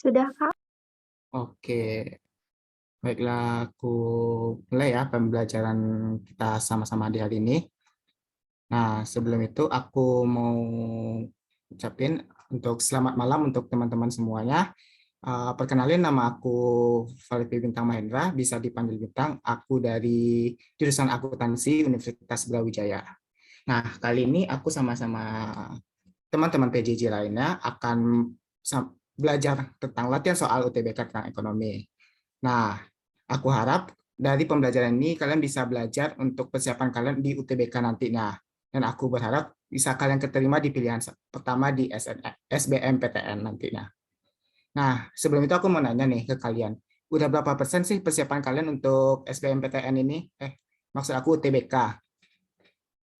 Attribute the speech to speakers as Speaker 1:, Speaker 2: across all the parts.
Speaker 1: Sudah, Kak?
Speaker 2: Oke, baiklah aku mulai ya pembelajaran kita sama-sama di hari ini. Nah, sebelum itu aku mau ucapin untuk selamat malam untuk teman-teman semuanya. Perkenalin nama aku Falipi Bintang Mahendra, bisa dipanggil Bintang. Aku dari jurusan Akuntansi Universitas Brawijaya. Nah, kali ini aku sama-sama teman-teman PJJ lainnya akan belajar tentang latihan soal UTBK tentang ekonomi. Nah, aku harap dari pembelajaran ini kalian bisa belajar untuk persiapan kalian di UTBK nantinya. Dan aku berharap bisa kalian keterima di pilihan pertama di SBMPTN nantinya. Nah, sebelum itu aku mau nanya nih ke kalian. Udah berapa persen sih persiapan kalian untuk SBMPTN ini? Maksud aku UTBK.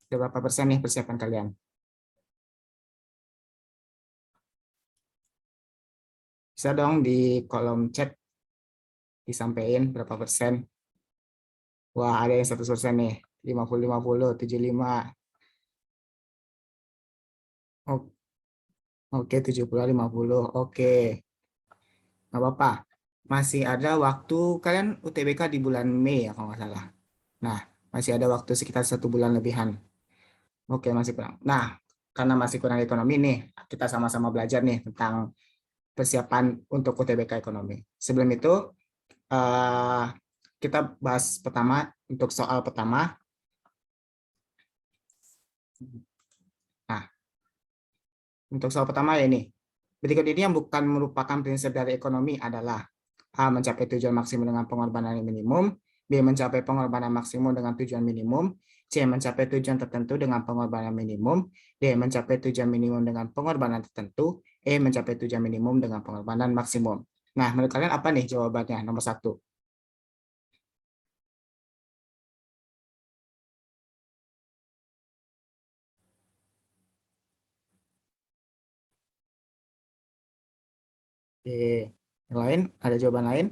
Speaker 2: Udah berapa persen nih persiapan kalian? Bisa dong di kolom chat disampaikan berapa persen. Wah, ada yang 100% nih. 50-50, 75. Oke, 70-50. Oke, nggak apa-apa. Masih ada waktu, kalian UTBK di bulan Mei ya kalau nggak salah. Nah, masih ada waktu sekitar 1 bulan lebihan. Oke, masih kurang. Nah, karena masih kurang ekonomi nih, kita sama-sama belajar nih tentang persiapan untuk UTBK ekonomi. Sebelum itu, eh, kita bahas pertama, untuk soal pertama. Nah, untuk soal pertama ya ini. Berikut ini yang bukan merupakan prinsip dari ekonomi adalah A. Mencapai tujuan maksimum dengan pengorbanan yang minimum. B. Mencapai pengorbanan maksimum dengan tujuan minimum. C. Mencapai tujuan tertentu dengan pengorbanan minimum. D. Mencapai tujuan minimum dengan pengorbanan tertentu. E. Mencapai tujuan minimum dengan pengorbanan maksimum. Nah, menurut kalian apa nih jawabannya? Nomor satu. D. Yang lain? Ada jawaban lain?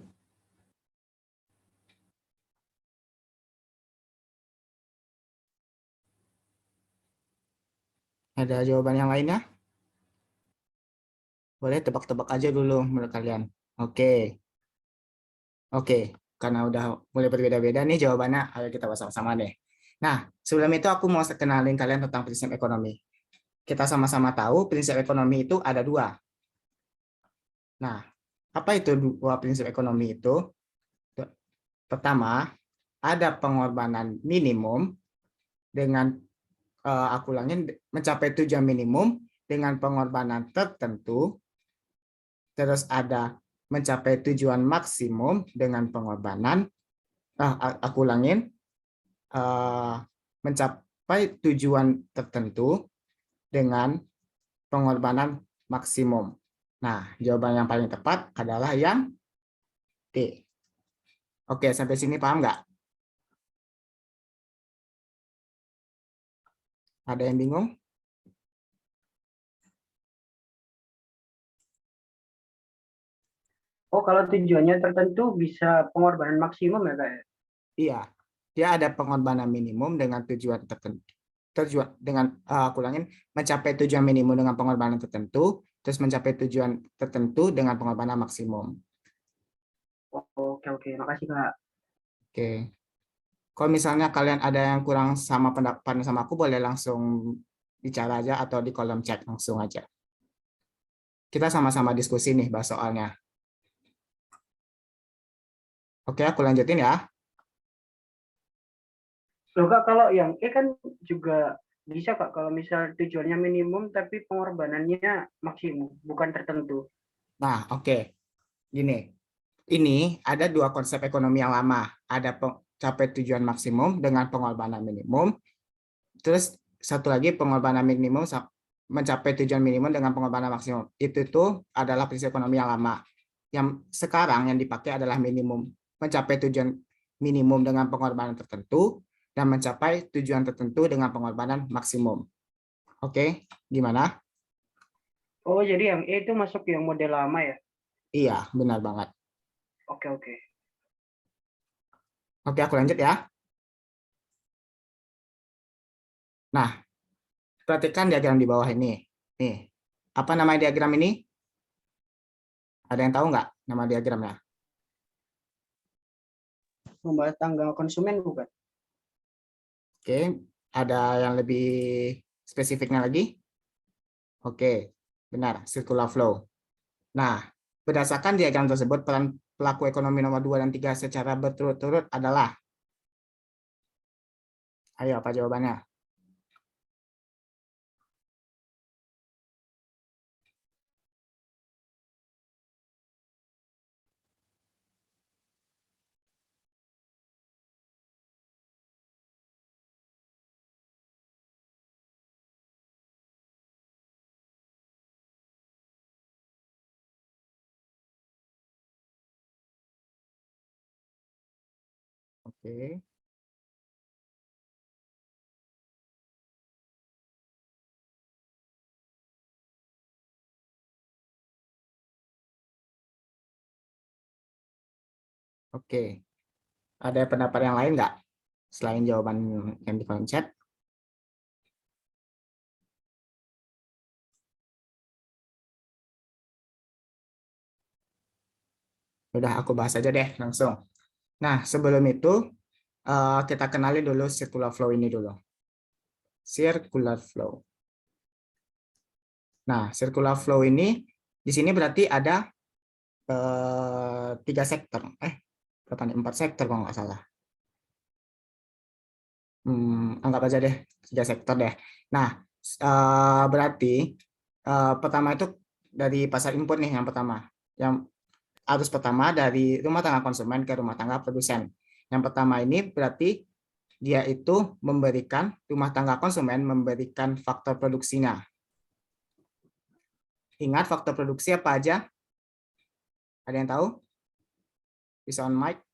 Speaker 2: Ada jawaban yang lainnya? Boleh tebak-tebak aja dulu menurut kalian. Oke, oke. Karena udah mulai berbeda-beda nih jawabannya, ayo kita bahas sama-sama deh. Nah, sebelum itu aku mau kenalin kalian tentang prinsip ekonomi. Kita sama-sama tahu prinsip ekonomi itu ada dua. Nah, apa itu dua prinsip ekonomi itu? Pertama, ada pengorbanan minimum dengan aku ulangin mencapai tujuan minimum dengan pengorbanan tertentu. Terus ada mencapai tujuan maksimum dengan pengorbanan. Aku ulangin mencapai tujuan tertentu dengan pengorbanan maksimum. Nah, jawaban yang paling tepat adalah yang D. Oke, sampai sini paham nggak? Ada yang bingung?
Speaker 3: Oh, kalau tujuannya tertentu bisa pengorbanan maksimum ya, Kak?
Speaker 2: Iya, dia ada pengorbanan minimum dengan tujuan tertentu. Tujuan dengan aku ulangin mencapai tujuan minimum dengan pengorbanan tertentu, terus mencapai tujuan tertentu dengan pengorbanan maksimum.
Speaker 3: Oh, oke, oke. Makasih, Kak.
Speaker 2: Oke. Kalau misalnya kalian ada yang kurang sama pendapat sama aku, boleh langsung bicara aja atau di kolom chat langsung aja. Kita sama-sama diskusi nih bahas soalnya. Oke, aku lanjutin ya.
Speaker 3: Loh, Kak, kalau yang E kan juga bisa, Kak, kalau misal tujuannya minimum tapi pengorbanannya maksimum, bukan tertentu.
Speaker 2: Nah, oke. Gini, ini ada dua konsep ekonomi yang lama. Ada capai tujuan maksimum dengan pengorbanan minimum. Terus satu lagi pengorbanan minimum mencapai tujuan minimum dengan pengorbanan maksimum. Itu tuh adalah prinsip ekonomi yang lama. Yang sekarang yang dipakai adalah minimum. Mencapai tujuan minimum dengan pengorbanan tertentu dan mencapai tujuan tertentu dengan pengorbanan maksimum. Oke, gimana?
Speaker 3: Oh, jadi yang E itu masuk yang model lama ya?
Speaker 2: Iya, benar banget.
Speaker 3: Oke, oke.
Speaker 2: Oke, aku lanjut ya. Nah, perhatikan diagram di bawah ini. Nih, apa nama diagram ini? Ada yang tahu nggak nama diagramnya?
Speaker 3: Membahas tanggal konsumen bukan?
Speaker 2: Oke, ada yang lebih spesifiknya lagi? Oke, benar, circular flow. Nah, berdasarkan diagram tersebut, peran pelaku ekonomi nomor 2 dan 3 secara berturut-turut adalah, ayo apa jawabannya? Oke, oke. Ada pendapat yang lain nggak selain jawaban yang di kolom chat? Udah, aku bahas aja deh langsung. Nah, sebelum itu kita kenali dulu circular flow ini dulu. Circular flow. Nah, circular flow ini di sini berarti ada 3 sektor. Berapa nih? 4 sektor kalau nggak salah. Anggap aja deh 3 sektor deh. Nah, berarti pertama itu dari pasar input nih yang pertama. Yang arus pertama dari rumah tangga konsumen ke rumah tangga produsen. Yang pertama ini berarti dia itu memberikan, rumah tangga konsumen memberikan faktor produksinya. Ingat faktor produksi apa aja? Ada yang tahu? Bisa on mic?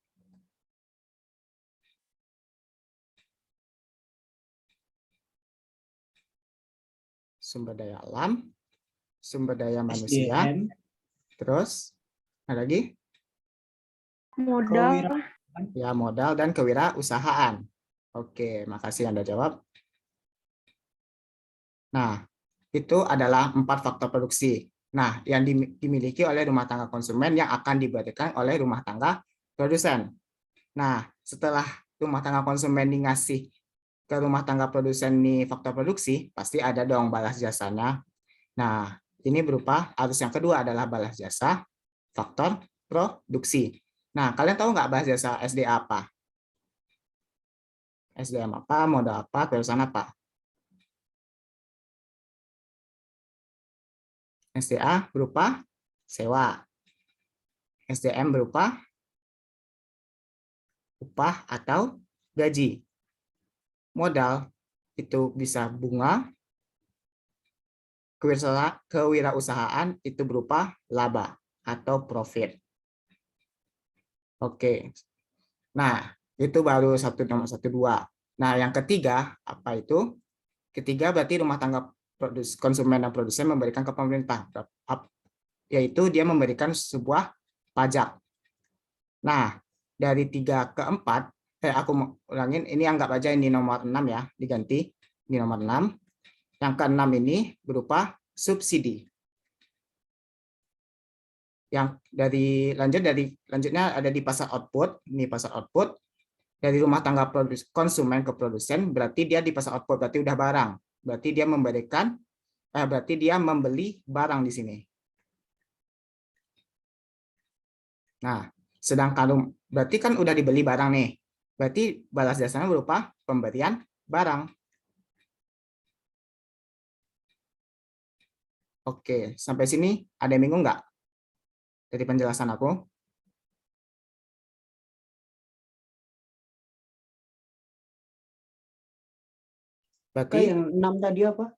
Speaker 2: Sumber daya alam, sumber daya manusia,
Speaker 3: SDM,
Speaker 2: terus ada lagi?
Speaker 1: Modal.
Speaker 2: Ya, modal dan kewirausahaan. Oke, makasih Anda jawab. Nah, itu adalah 4 faktor produksi. Nah, yang dimiliki oleh rumah tangga konsumen yang akan diberikan oleh rumah tangga produsen. Nah, setelah rumah tangga konsumen ngasih ke rumah tangga produsen nih faktor produksi, pasti ada dong balas jasanya. Nah, ini berupa arus yang kedua adalah balas jasa faktor produksi. Nah, kalian tahu nggak balas jasa SDA apa? SDM apa, modal apa, perusahaan apa? SDA berupa sewa. SDM berupa upah atau gaji. Modal itu bisa bunga, kewirausahaan itu berupa laba atau profit. Oke. Nah, itu baru nomor 1, 2. Nah, yang ketiga, apa itu? Ketiga berarti rumah tangga konsumen dan produsen memberikan ke pemerintah, yaitu dia memberikan sebuah pajak. Nah, dari 3 ke 4, aku ulangin, ini anggap aja ini nomor 6 ya, diganti. Ini nomor 6. Yang ke-6 ini berupa subsidi. Yang lanjutnya ada di pasar output, ini pasar output. Dari rumah tangga konsumen ke produsen, berarti dia di pasar output, berarti udah barang. Berarti dia berarti dia membeli barang di sini. Nah, sedangkan berarti kan udah dibeli barang nih. Berarti balas jasanya berupa pemberian barang. Oke, sampai sini ada yang bingung nggak dari penjelasan aku? Berarti
Speaker 3: yang 6 tadi apa?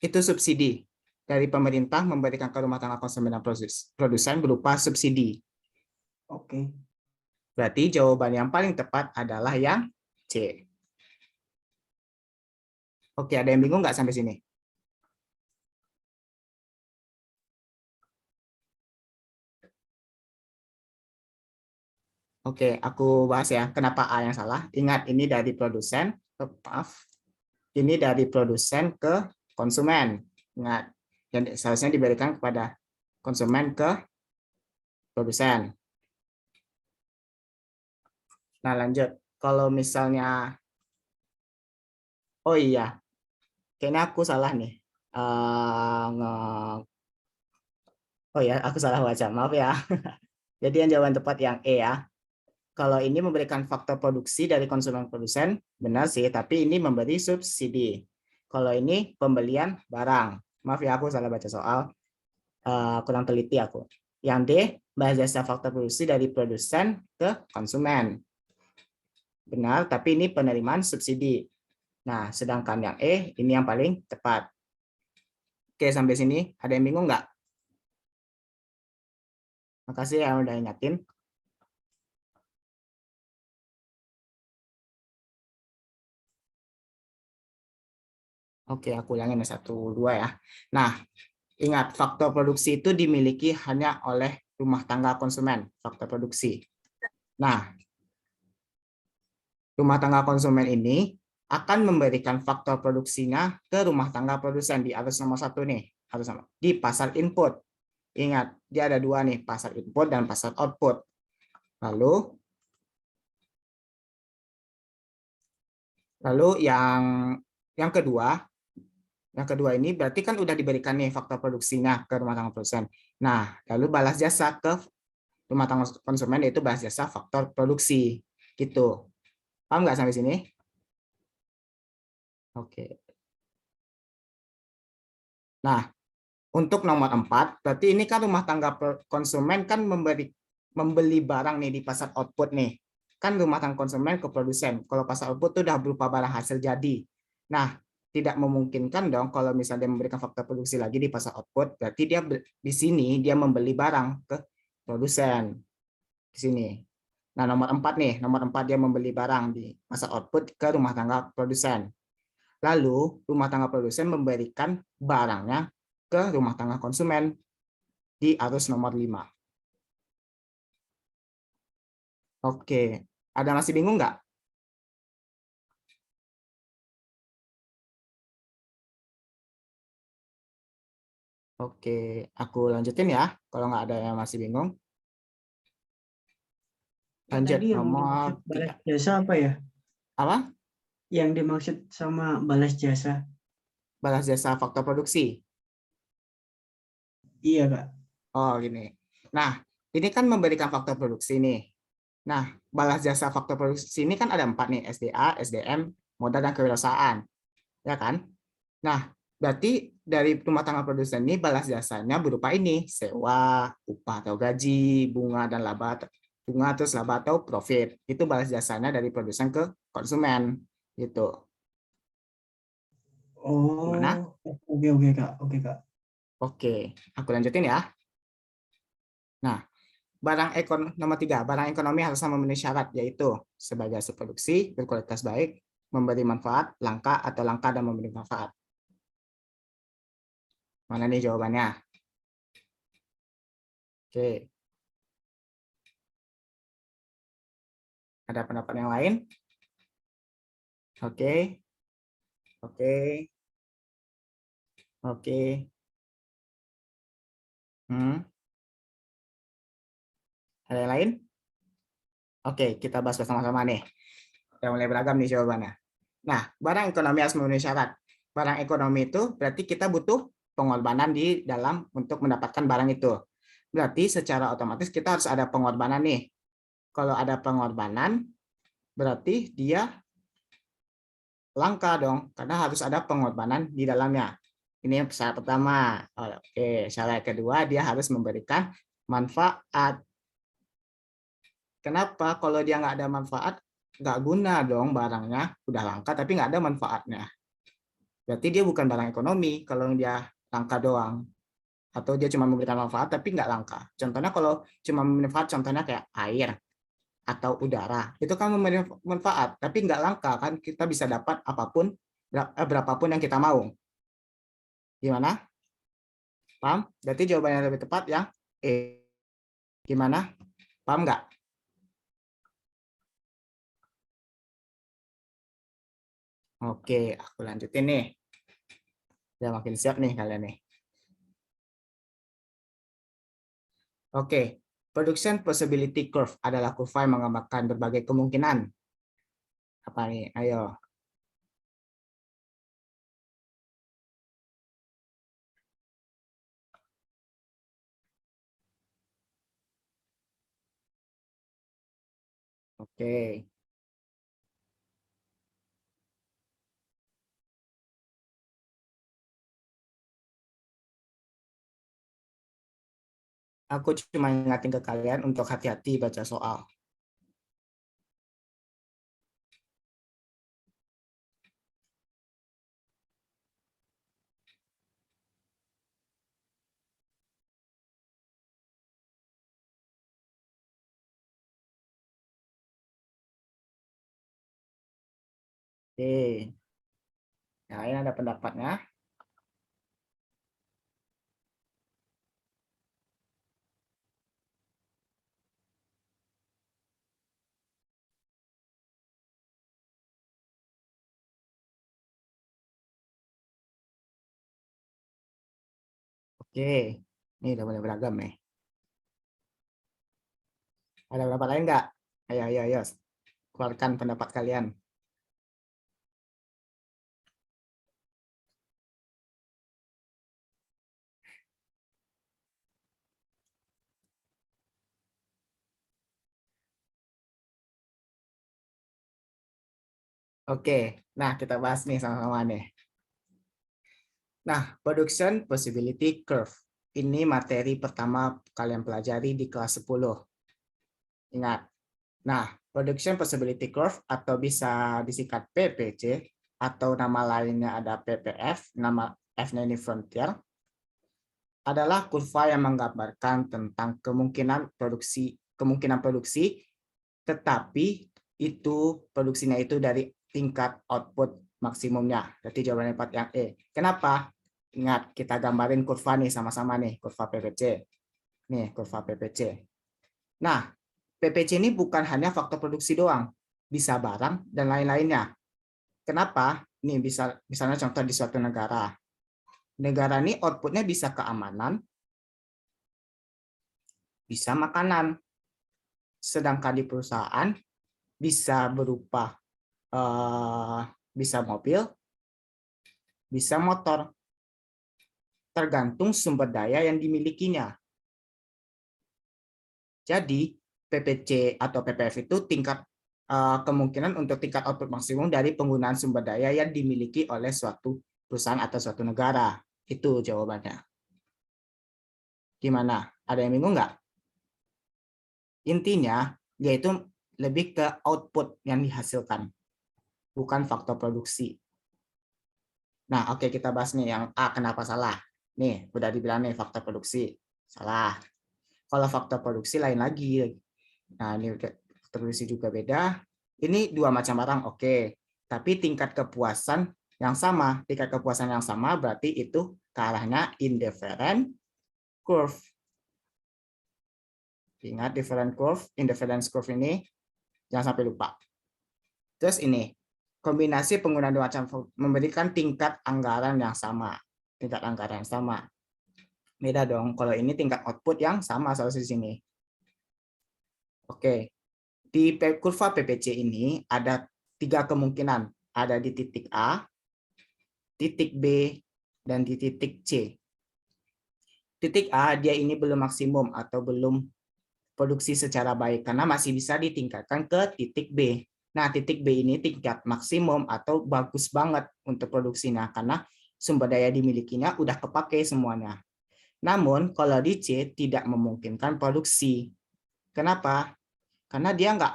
Speaker 2: itu subsidi dari pemerintah memberikan ke rumah tangga konsumen dan produsen berupa subsidi.
Speaker 3: Oke.
Speaker 2: Berarti jawaban yang paling tepat adalah yang C. Oke, ada yang bingung nggak sampai sini? Oke, aku bahas ya. Kenapa A yang salah? Ingat, ini dari produsen, ini dari produsen ke konsumen. Ingat, yang seharusnya diberikan kepada konsumen ke produsen. Nah, lanjut. Kalau misalnya, oh iya, kayaknya aku salah nih. Oh ya, aku salah baca. Maaf ya. Jadi yang jawaban tepat yang E ya. Kalau ini memberikan faktor produksi dari konsumen produsen, benar sih, tapi ini memberi subsidi. Kalau ini pembelian barang. Maaf ya, aku salah baca soal. Kurang teliti aku. Yang D, balas jasa faktor produksi dari produsen ke konsumen. Benar, tapi ini penerimaan subsidi. Nah, sedangkan yang E, ini yang paling tepat. Oke, sampai sini ada yang bingung nggak? Makasih yang udah ingatin. Oke, aku ulangin satu, dua ya. Nah, ingat, faktor produksi itu dimiliki hanya oleh rumah tangga konsumen, faktor produksi. Nah, rumah tangga konsumen ini akan memberikan faktor produksinya ke rumah tangga produsen di arus nomor satu nih, harus sama di pasar input. Ingat, dia ada dua nih, pasar input dan pasar output. Lalu yang kedua, ini berarti kan udah diberikan nih faktor produksinya ke rumah tangga produsen. Nah, lalu balas jasa ke rumah tangga konsumen yaitu balas jasa faktor produksi. Gitu. Paham nggak sampai sini? Oke. Nah, untuk nomor 4, berarti ini kan rumah tangga konsumen kan membeli barang nih di pasar output nih. Kan rumah tangga konsumen ke produsen. Kalau pasar output itu udah berupa barang hasil jadi. Nah, tidak memungkinkan dong kalau misalnya dia memberikan faktor produksi lagi di pasar output, berarti dia di sini dia membeli barang ke produsen. Di sini. Nah, nomor 4 dia membeli barang di pasar output ke rumah tangga produsen. Lalu, rumah tangga produsen memberikan barangnya ke rumah tangga konsumen di arus nomor 5. Oke, ada masih bingung nggak? Oke, aku lanjutin ya, kalau nggak ada yang masih bingung. Lanjut,
Speaker 1: Tadi yang
Speaker 2: nomor
Speaker 1: dimaksud balas
Speaker 2: 3.
Speaker 1: jasa apa ya?
Speaker 2: Apa?
Speaker 1: Yang dimaksud sama balas jasa?
Speaker 2: Balas jasa faktor produksi.
Speaker 1: Iya, Kak.
Speaker 2: Oh, gini. Nah, ini kan memberikan faktor produksi nih. Nah, balas jasa faktor produksi ini kan ada 4 nih, SDA, SDM, modal, dan kewirausahaan. Ya kan? Nah, berarti dari rumah tangga produsen ini balas jasanya berupa ini, sewa, upah atau gaji, bunga dan laba, bunga terus laba atau profit. Itu balas jasanya dari produsen ke konsumen. Gitu. Gimana?
Speaker 1: Oh, oke oke Kak, oke Kak.
Speaker 2: Oke, aku lanjutin ya. Nah, nomor 3, barang ekonomi harus memenuhi syarat, yaitu sebagai hasil produksi, berkualitas baik, memberi manfaat, langka atau langka dan memberi manfaat. Mana nih jawabannya? Oke. Ada pendapat yang lain? Oke. Oke. Oke. Ada yang lain? Oke, kita bahas bersama-sama nih. Udah mulai beragam nih jawabannya. Nah, barang ekonomi harus memenuhi syarat. Barang ekonomi itu berarti kita butuh pengorbanan di dalam untuk mendapatkan barang itu. Berarti secara otomatis kita harus ada pengorbanan nih. Kalau ada pengorbanan, berarti dia langka dong, karena harus ada pengorbanan di dalamnya. Ini syarat pertama. Oke, syarat kedua, dia harus memberikan manfaat. Kenapa? Kalau dia nggak ada manfaat, nggak guna dong barangnya. Udah langka, tapi nggak ada manfaatnya. Berarti dia bukan barang ekonomi kalau dia langka doang. Atau dia cuma memberikan manfaat, tapi nggak langka. Contohnya kalau cuma memberi manfaat, contohnya kayak air atau udara. Itu kan memberi manfaat, tapi nggak langka. Kan kita bisa dapat apapun, berapapun yang kita mau. Gimana? Paham? Berarti jawabannya lebih tepat yang E. Gimana? Paham nggak? Oke, aku lanjutin nih. Udah makin siap nih kalian nih. Oke, Production possibility curve adalah kurva yang menggambarkan berbagai kemungkinan. Apa nih? Ayo. Oke. Aku cuma ingatin ke kalian untuk hati-hati baca soal. Oke. Nah, ini ada pendapatnya. Oke. Ini udah mulai beragam nih. Ada pendapat lain nggak? Ayo, ayo, ayo. Keluarkan pendapat kalian. Oke. Nah, kita bahas nih sama-sama nih. Nah, production possibility curve. Ini materi pertama kalian pelajari di kelas 10. Ingat. Nah, production possibility curve atau bisa disingkat PPC atau nama lainnya ada PPF, nama F-nya ini frontier, adalah kurva yang menggambarkan tentang kemungkinan produksi, tetapi itu produksinya itu dari tingkat output maksimumnya. Berarti jawabannya part yang E. Kenapa? Ingat, kita gambarin kurva nih sama-sama nih, kurva PPC. Nih, kurva PPC. Nah, PPC ini bukan hanya faktor produksi doang, bisa barang dan lain-lainnya. Kenapa? Nih, misalnya contoh di suatu negara. Negara ini outputnya bisa keamanan, bisa makanan. Sedangkan di perusahaan bisa berupa bisa mobil, bisa motor. Tergantung sumber daya yang dimilikinya. Jadi PPC atau PPF itu tingkat kemungkinan untuk tingkat output maksimum dari penggunaan sumber daya yang dimiliki oleh suatu perusahaan atau suatu negara. Itu jawabannya. Gimana? Ada yang bingung nggak? Intinya, yaitu lebih ke output yang dihasilkan, bukan faktor produksi. Nah, oke, kita bahas nih yang A, kenapa salah. Nih, udah dibilang nih faktor produksi. Salah. Kalau faktor produksi lain lagi. Nah, ini faktor produksi juga beda. Ini dua macam barang, oke. Tapi tingkat kepuasan yang sama. Tingkat kepuasan yang sama berarti itu ke arahnya indifferent curve. Ingat indifference curve ini jangan sampai lupa. Terus ini, kombinasi penggunaan dua macam memberikan tingkat anggaran yang sama. Tingkat anggaran yang sama. Beda dong, kalau ini tingkat output yang sama selalu di sini. Oke, di kurva PPC ini ada 3 kemungkinan. Ada di titik A, titik B, dan di titik C. Titik A, dia ini belum maksimum atau belum produksi secara baik karena masih bisa ditingkatkan ke titik B. Nah, titik B ini tingkat maksimum atau bagus banget untuk produksinya karena sumber daya dimilikinya udah kepake semuanya. Namun, kalau di C tidak memungkinkan produksi. Kenapa? Karena dia nggak,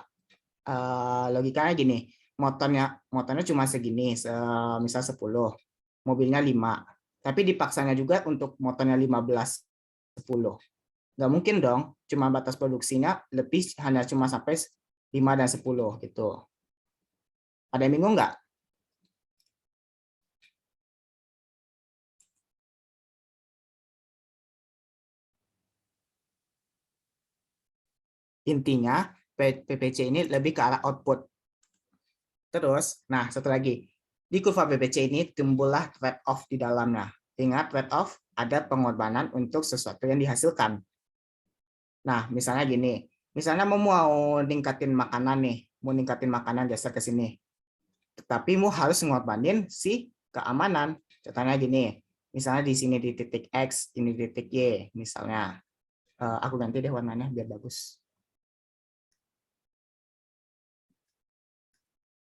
Speaker 2: logikanya gini, motornya cuma segini, misal 10, mobilnya 5. Tapi dipaksanya juga untuk motornya 15, 10. Nggak mungkin dong, cuma batas produksinya lebih hanya cuma sampai 5 dan 10 gitu. Ada yang bingung nggak? Intinya PPC ini lebih ke arah output. Terus, nah satu lagi, di kurva PPC ini timbullah trade-off di dalamnya. Ingat, trade-off ada pengorbanan untuk sesuatu yang dihasilkan. Nah, misalnya gini. Misalnya mau ningkatin makanan nih. Mau ningkatin makanan geser ke sini. Tapi mau harus ngorbanin si keamanan. Contohnya gini. Misalnya di sini di titik X, ini di titik Y. Misalnya. Aku ganti deh warnanya biar bagus.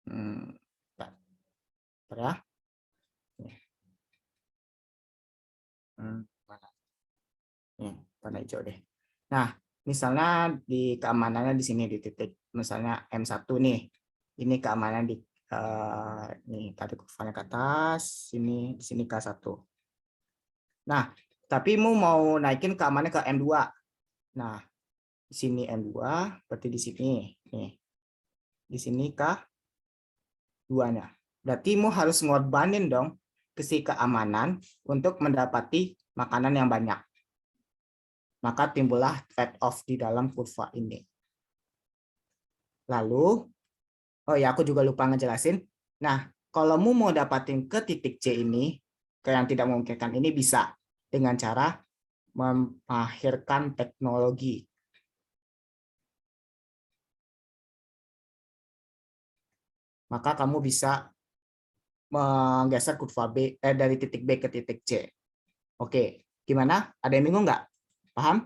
Speaker 2: Bentar ya. Mana? Nih, warna hijau deh. Nah, misalnya di keamanannya di sini di titik, misalnya M1 nih. Ini keamanan di nih tadi kurvanya ke atas, di sini K1. Nah, tapi mau naikin keamanannya ke M2. Nah, di sini M2, berarti di sini nih. Di sini K2-nya. Berarti harus ngorbanin dong ke si keamanan untuk mendapati makanan yang banyak. Maka timbullah trade-off di dalam kurva ini. Lalu, oh ya aku juga lupa ngejelasin. Nah, kalau mau dapatin ke titik C ini, ke yang tidak memungkinkan ini bisa dengan cara memahirkan teknologi. Maka kamu bisa menggeser kurva B dari titik B ke titik C. Oke, gimana? Ada yang bingung nggak? Paham?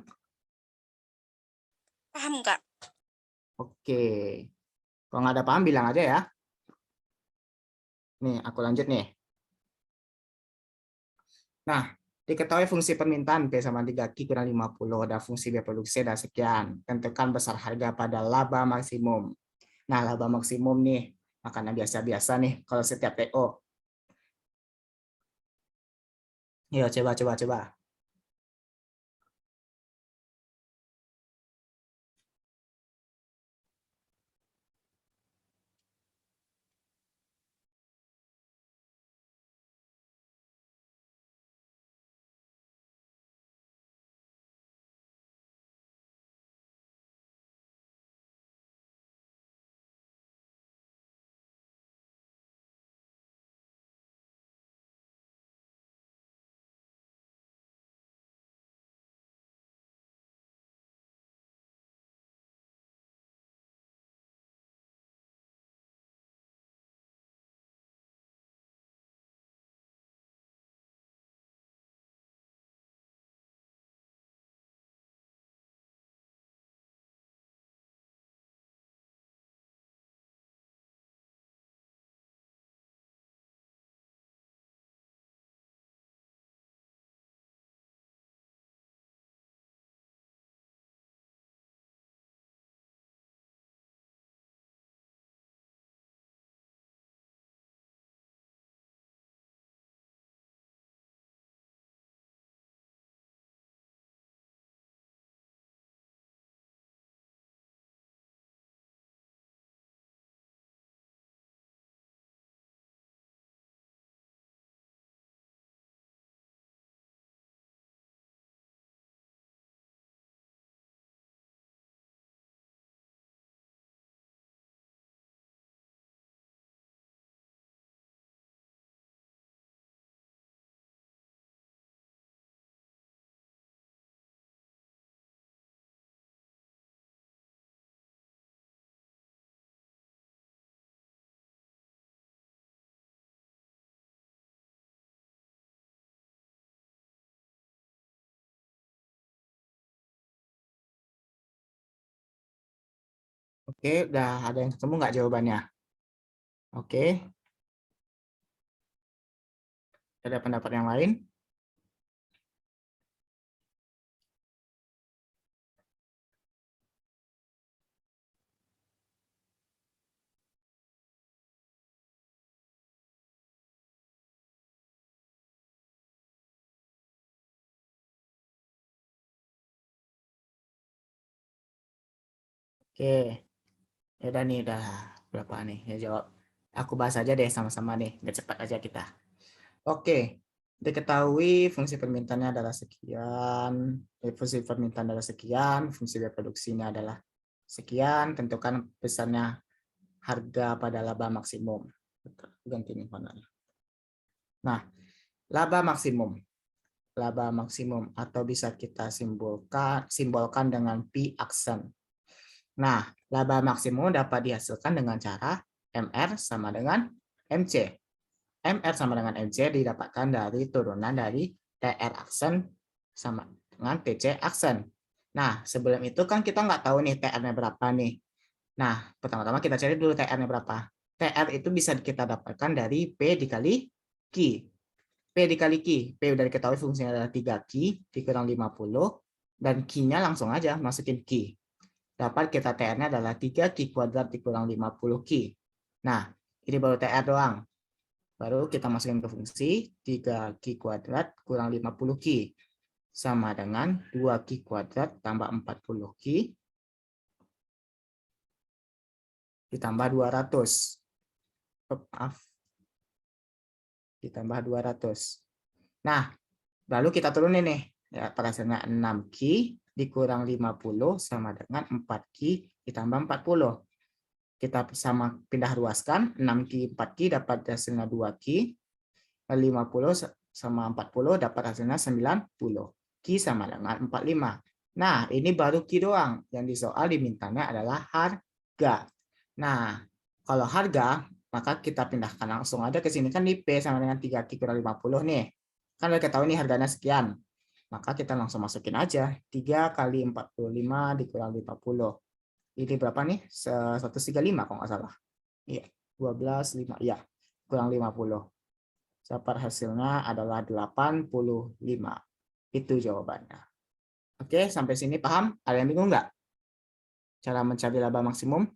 Speaker 4: Paham, Kak.
Speaker 2: Oke. Kalau nggak ada paham, bilang aja ya. Nih, aku lanjut nih. Nah, diketahui fungsi permintaan P sama 3Q kurang 50 dan fungsi B produksi dan sekian. Tentukan besar harga pada laba maksimum. Nah, laba maksimum nih, makanan biasa-biasa nih kalau setiap TO. Yuk, coba. Oke, udah ada yang ketemu nggak jawabannya? Oke, ada pendapat yang lain? Oke, ya udah nih, udah berapa nih ya jawab. Aku bahas aja deh sama-sama nih, biar cepat aja kita. Oke, diketahui fungsi permintaannya adalah sekian, fungsi permintaan adalah sekian, fungsi reproduksinya adalah sekian, tentukan besarnya harga pada laba maksimum. Ganti nih warnanya. Nah, laba maksimum. laba maksimum atau bisa kita simbolkan dengan P aksen. Nah, laba maksimum dapat dihasilkan dengan cara MR sama dengan MC. MR sama dengan MC didapatkan dari turunan dari TR aksen sama dengan TC aksen. Nah, sebelum itu kan kita nggak tahu nih TR-nya berapa nih. Nah, pertama-tama kita cari dulu TR-nya berapa. TR itu bisa kita dapatkan dari P dikali Q. P dikali Q. P udah diketahui fungsinya adalah 3Q dikurang 50. Dan Q-nya langsung aja masukin Q. Dapat kita TR-nya adalah 3Q kuadrat dikurang 50Q. Nah, ini baru TR doang. Baru kita masukin ke fungsi 3Q kuadrat kurang 50Q. Sama dengan 2Q kuadrat tambah 40Q ditambah 200. Maaf. Ditambah 200. Nah, lalu kita turunin nih. Ya, hasilnya 6Q dikurang 50 sama dengan 4Q ditambah 40. Kita sama pindah ruaskan. 6Q, 4Q dapat hasilnya 2Q. 50 sama 40 dapat hasilnya 90. Q sama dengan 45. Nah, ini baru Q doang. Yang di soal dimintanya adalah harga. Nah, kalau harga, maka kita pindahkan langsung aja ke sini. Kan di P sama dengan 3Q kurang 50 nih. Kan udah ketahui nih harganya sekian. Maka kita langsung masukin aja. 3 kali 45 dikurang 50. Ini berapa nih? 135 kalau nggak salah. Iya, 12, 5. Iya, kurang 50. Dapat hasilnya adalah 85. Itu jawabannya. Oke, sampai sini paham? Ada yang bingung nggak? Cara mencari laba maksimum?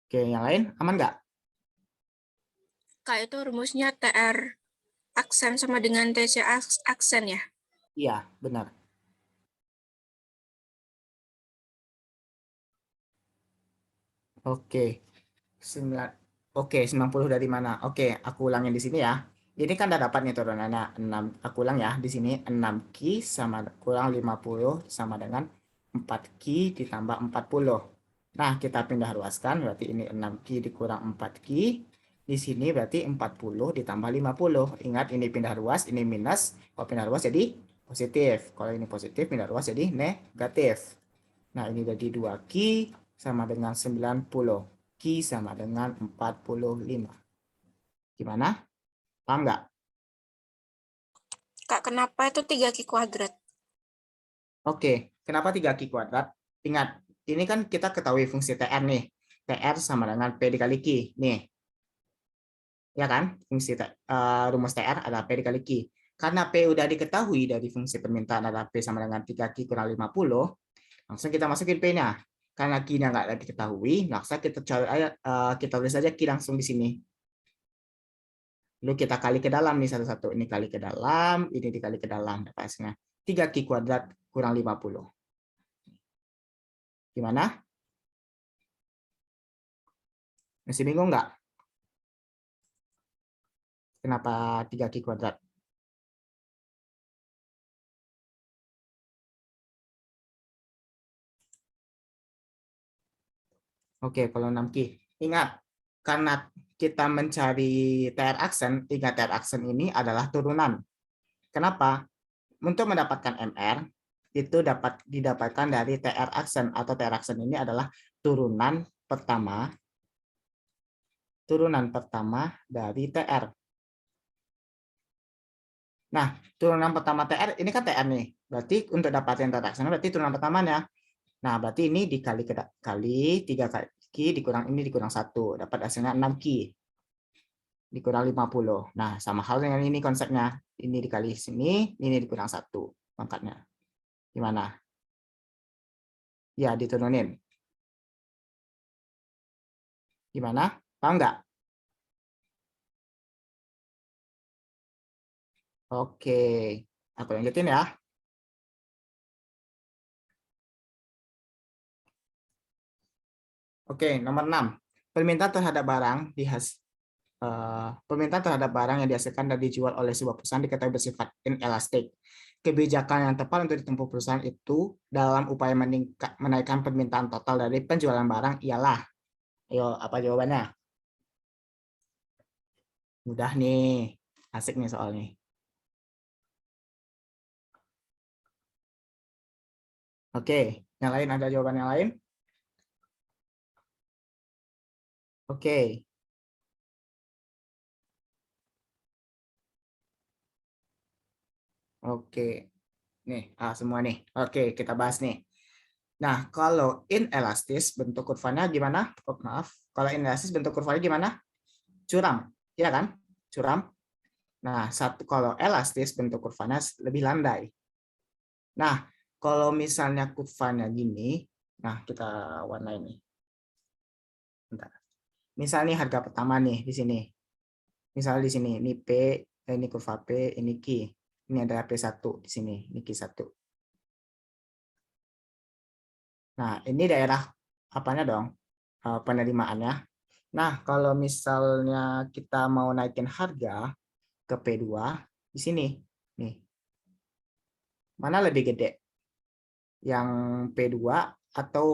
Speaker 2: Oke, yang lain aman nggak?
Speaker 4: Kak, itu rumusnya TR aksen sama dengan TC aksen ya?
Speaker 2: Iya, benar. Oke. 90 dari mana? Oke, aku ulangin di sini ya. Ini kan udah dapat nih turunannya 6. Aku ulang ya di sini 6Q sama kurang 50 sama dengan 4Q ditambah 40. Nah, kita pindah ruaskan berarti ini 6Q dikurang 4Q. Di sini berarti 40 ditambah 50. Ingat ini pindah ruas, ini minus. Kalau pindah ruas jadi positif. Kalau ini positif, pindah ruas jadi negatif. Nah, ini jadi 2Q sama dengan 90. Q sama dengan 45. Gimana? Paham nggak?
Speaker 4: Kak, kenapa itu 3Q kuadrat?
Speaker 2: Oke, kenapa 3Q kuadrat? Ingat, ini kan kita ketahui fungsi TR nih. TR sama dengan P dikali Q. Nih. Ya kan? Fungsi rumus TR adalah P dikali Q. Karena P udah diketahui dari fungsi permintaan adalah P sama dengan 3Q kurang 50, langsung kita masukin P-nya. Karena Q-nya nggak lagi diketahui, langsung kita tulis aja Q langsung di sini. Lalu kita kali ke dalam nih satu-satu. Ini kali ke dalam, ini dikali ke dalam. Hasilnya 3Q kuadrat kurang 50. Gimana? Masih bingung nggak? Kenapa 3Q kuadrat? Oke, kalau 6Q. Ingat, karena kita mencari TR aksen, 3 TR aksen ini adalah turunan. Kenapa? Untuk mendapatkan MR, itu dapat didapatkan dari TR aksen, atau TR aksen ini adalah turunan pertama dari TR. Nah, turunan pertama TR, ini kan TR nih. Berarti untuk dapatin TR aksen, berarti turunan pertamanya. Nah, berarti ini dikali 3 kali dikurang ini dikurang 1. Dapat hasilnya 6Q. Dikurang 50. Nah, sama hal dengan ini konsepnya. Ini dikali sini, ini dikurang 1 pangkatnya. Gimana? Ya, diturunin. Gimana? Paham nggak? Oke. Aku lanjutin ya. Oke, nomor 6. Permintaan terhadap barang yang dihasilkan dan dijual oleh sebuah perusahaan diketahui bersifat inelastik. Kebijakan yang tepat untuk ditempuh perusahaan itu dalam upaya menaikkan permintaan total dari penjualan barang ialah, ayo apa jawabannya? Mudah nih. Asik nih soalnya. Oke, yang lain ada jawaban yang lain? Oke. Oke. Nih, semua nih. Oke, kita bahas nih. Nah, kalau inelastis bentuk kurvanya gimana? Oh, maaf. Kalau inelastis bentuk kurvanya gimana? Curam, ya kan? Curam. Nah, kalau elastis bentuk kurvanya lebih landai. Nah, kalau misalnya kurvanya gini, nah kita warna ini. Bentar. Misalnya harga pertama nih di sini. Misalnya di sini, ini P, ini kurva P, ini Q. Ini ada P1 di sini, ini Q1. Nah, ini daerah apanya dong? Penerimaannya. Nah, kalau misalnya kita mau naikin harga ke P2 di sini. Nih. Mana lebih gede? Yang P2 atau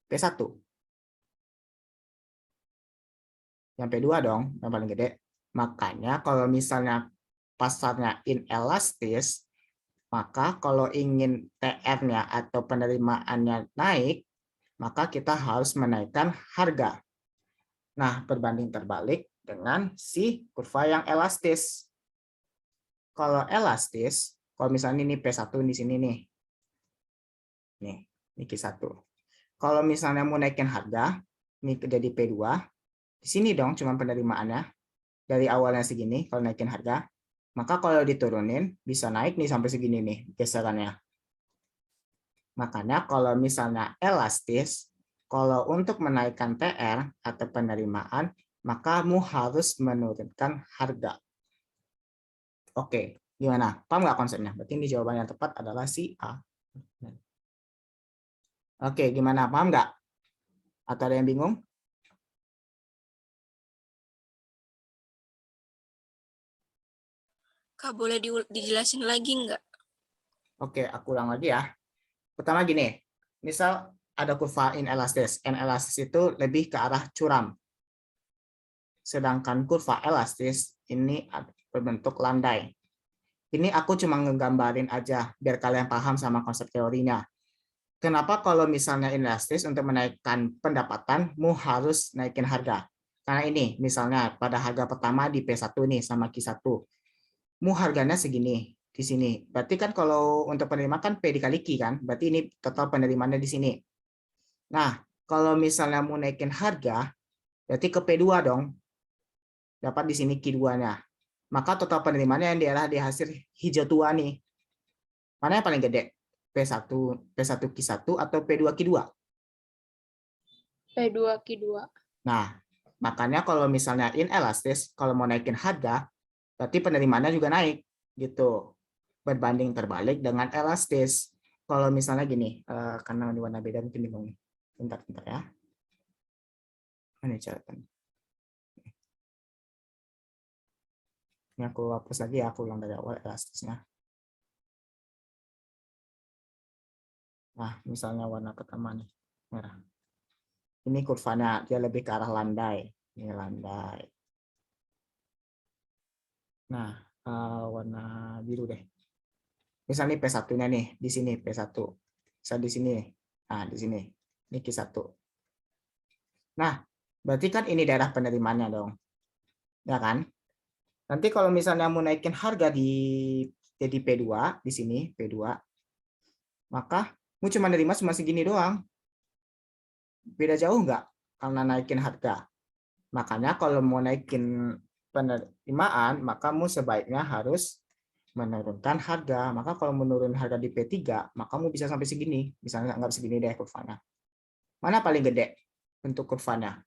Speaker 2: P1? Yang P2 dong, yang paling gede. Makanya kalau misalnya pasarnya inelastis, maka kalau ingin TR-nya atau penerimaannya naik, maka kita harus menaikkan harga. Nah, berbanding terbalik dengan si kurva yang elastis. Kalau elastis, kalau misalnya ini P1 di sini nih. Nih, ini Q1. Kalau misalnya mau naikin harga, ini jadi P2, di sini dong cuma penerimaannya. Dari awalnya segini, kalau naikin harga, maka kalau diturunin, bisa naik nih sampai segini nih geserannya. Makanya kalau misalnya elastis, kalau untuk menaikkan TR atau penerimaan, maka kamu harus menurunkan harga. Oke, gimana? Paham nggak konsepnya? Berarti ini jawaban yang tepat adalah si A. Oke, gimana? Paham nggak? Atau ada yang bingung?
Speaker 4: Kak, boleh dijelasin lagi nggak?
Speaker 2: Oke, aku ulang lagi ya. Pertama gini, misal ada kurva inelastis. Inelastis itu lebih ke arah curam. Sedangkan kurva elastis ini berbentuk landai. Ini aku cuma ngegambarin aja biar kalian paham sama konsep teorinya. Kenapa kalau misalnya inelastis untuk menaikkan pendapatanmu harus naikin harga? Karena ini misalnya pada harga pertama di P1 nih sama Q1. Mu harganya segini di sini. Berarti kan kalau untuk penerimaan kan P dikali Q kan? Berarti ini total penerimaannya di sini. Nah, kalau misalnya mau naikin harga, berarti ke P2 dong. Dapat di sini Q2-nya. Maka total penerimaannya yang daerah di hasil hijau tua nih. Mana yang paling gede? P1 Q1 atau P2 Q2?
Speaker 4: P2 Q2.
Speaker 2: Nah, makanya kalau misalnya inelastis, kalau mau naikin harga, berarti penerimaannya juga naik gitu. Berbanding terbalik dengan elastis. Kalau misalnya gini, karena ini warna beda mungkin bingung. Bentar ya. Ini catatan. Ini aku hapus lagi ya, aku ulang dari awal elastisnya. Nah, misalnya warna pertama nih, merah. Ini kurvanya, dia lebih ke arah landai. Ini landai. Nah, warna biru deh. Misalnya P1-nya nih, di sini P1. Bisa di sini. Nah, di sini. Ini Q1. Nah, berarti kan ini daerah penerimaannya dong. Ya kan? Nanti kalau misalnya mau naikin harga di jadi P2 di sini P2, maka mau cuma nerima cuma segini doang. Beda jauh nggak karena naikin harga. Makanya kalau mau naikin penerimaan, maka kamu sebaiknya harus menurunkan harga. Maka kalau menurun harga di P3, maka kamu bisa sampai segini. Misalnya nggak segini deh kurvanya. Mana paling gede bentuk kurvanya?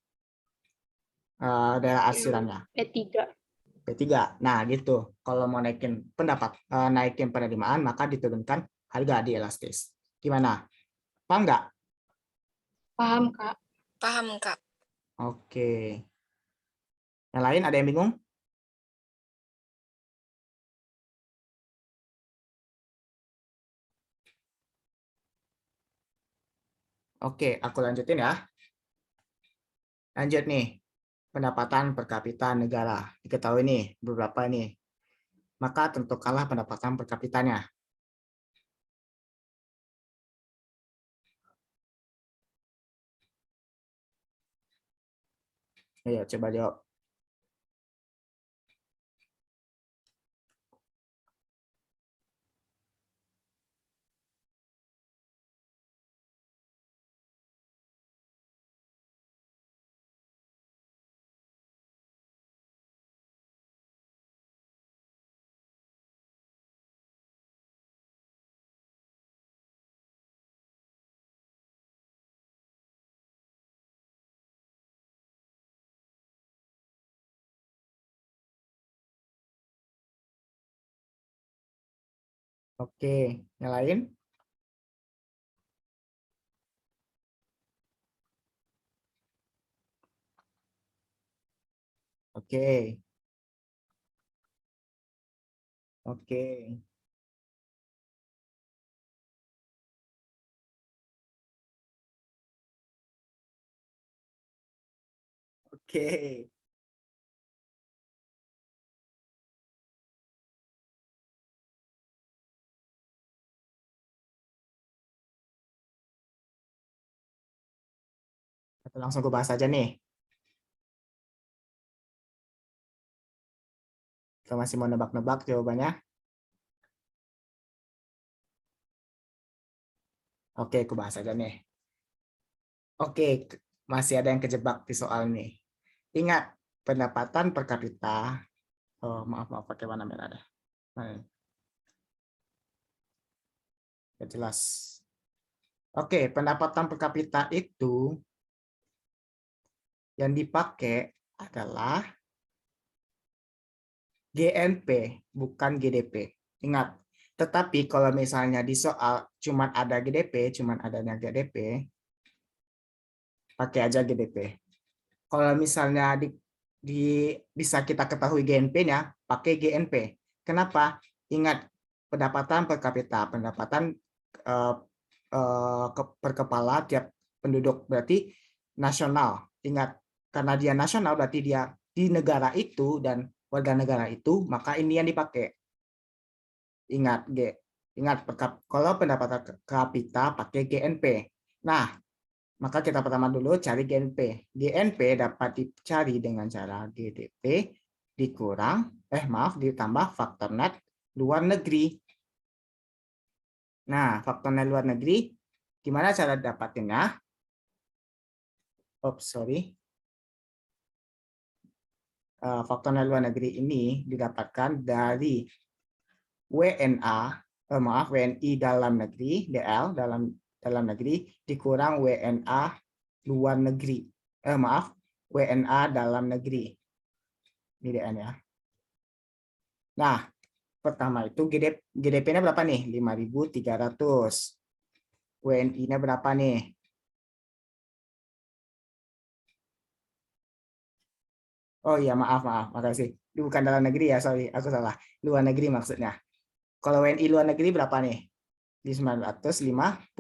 Speaker 2: Daerah asirannya.
Speaker 4: P3.
Speaker 2: P3. Nah, gitu. Kalau mau naikin naikin penerimaan, maka diturunkan harga di elastis. Gimana? Paham nggak?
Speaker 4: Paham, Kak. Paham, Kak.
Speaker 2: Oke. Yang lain ada yang bingung? Oke, aku lanjutin ya. Lanjut nih. pendapatan per kapita negara. Diketahui nih beberapa ini. Maka tentukanlah pendapatan per kapitanya. Ayo coba jawab. Oke, yang lain? Oke. Oke. Oke. Atau langsung gue bahas aja nih. Kalau masih mau nebak-nebak jawabannya. Oke, aku bahas aja nih. Oke, masih ada yang kejebak di soal nih. Ingat, pendapatan per kapita. Oh, maaf, pakai warna merah dah. Nggak jelas. Oke, pendapatan per kapita itu yang dipakai adalah GNP, bukan GDP. Ingat, tetapi kalau misalnya di soal cuman ada GDP, cuman adanya GDP, pakai aja GDP. Kalau misalnya bisa kita ketahui GNP-nya, pakai GNP. Kenapa? Ingat, pendapatan per kapita, pendapatan per kepala tiap penduduk, berarti nasional. Ingat, karena dia nasional, berarti dia di negara itu dan warga negara itu, maka ini yang dipakai. Ingat, kalau pendapatan per kapita pakai GNP. Nah, maka kita pertama dulu cari GNP. GNP dapat dicari dengan cara GDP ditambah faktor net luar negeri. Nah, faktor net luar negeri, gimana cara dapatinnya? Faktor net luar negeri ini didapatkan dari WNI dalam negeri, DL dalam negeri dikurang WNA luar negeri. WNA dalam negeri. Ini DN ya. Nah, pertama itu GDP-nya berapa nih? 5.300. WNI-nya berapa nih? Oh iya, maaf, makasih. Bukan dalam negeri ya, sorry, aku salah. Luar negeri maksudnya. Kalau WNI luar negeri berapa nih? Di 950.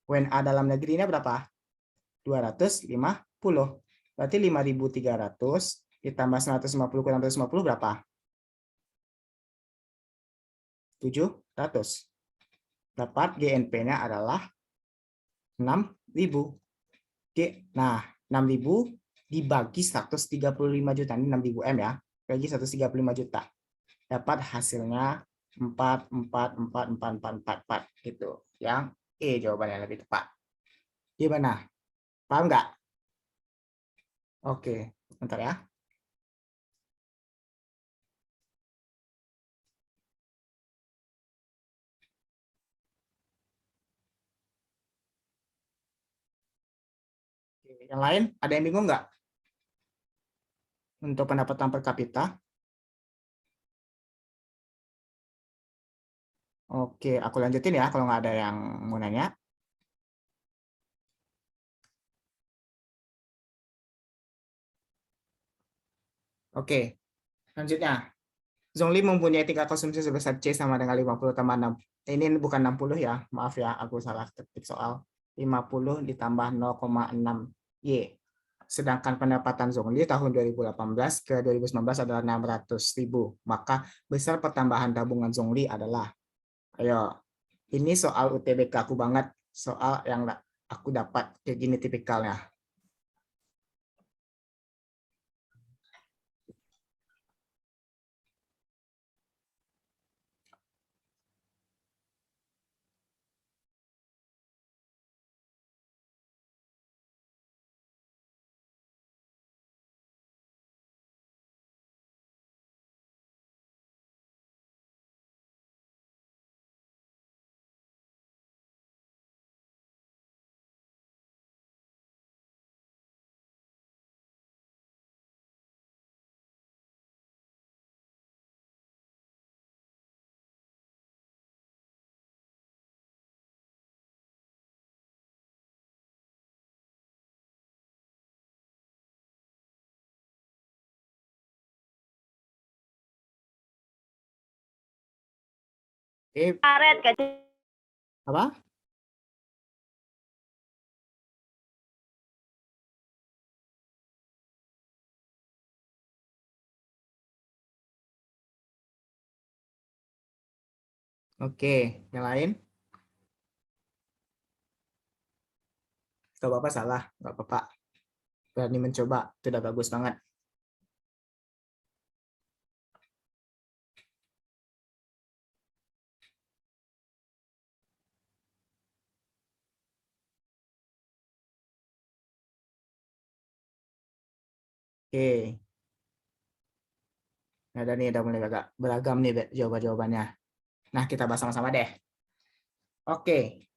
Speaker 2: WNA dalam negerinya berapa? 250. Berarti 5.300 ditambah 150 kurang 150 berapa? 700. Dapat GNP-nya adalah 6.000. Nah, 6.000 dibagi 135 juta. Ini 6.000 M ya. Bagi 135 juta. Dapat hasilnya 4 gitu. Yang E jawabannya lebih tepat. Gimana? Paham nggak? Oke, bentar ya. Yang lain, ada yang bingung nggak? Untuk pendapatan per kapita. Oke, aku lanjutin ya kalau nggak ada yang mau nanya. Oke, selanjutnya. Zhongli mempunyai tingkat konsumsi sebesar C sama dengan 50 tambah 6. Ini bukan 60 ya, maaf ya, aku salah ketik soal. 50 ditambah 0,6 Y sedangkan pendapatan Zhongli tahun 2018 ke 2019 adalah 600.000. Maka besar pertambahan tabungan Zhongli adalah, ayo, ini soal UTBK aku banget, soal yang aku dapat kayak gini tipikalnya. Oke,
Speaker 5: Karet gak
Speaker 2: apa? Oke, yang lain? Kalau Bapak salah, nggak apa-apa. Berani mencoba, itu udah bagus banget. Oke. Nah, dan ini udah mulai agak beragam nih jawaban-jawabannya. Nah, kita bahas sama-sama deh. Oke,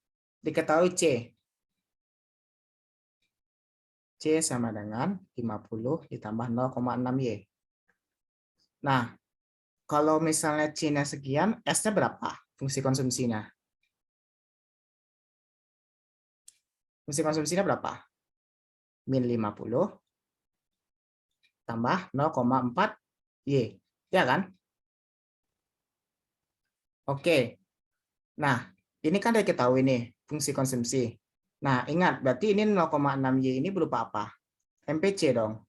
Speaker 2: diketahui C. C sama dengan 50 ditambah 0,6Y. Nah, kalau misalnya C-nya sekian, S-nya berapa? Fungsi konsumsinya. Fungsi konsumsinya berapa? Min 50 tambah 0,4Y. Ya kan? Oke. Nah, ini kan udah ketahui nih fungsi konsumsi. Nah, ingat, berarti ini 0,6Y ini berupa apa? MPC dong.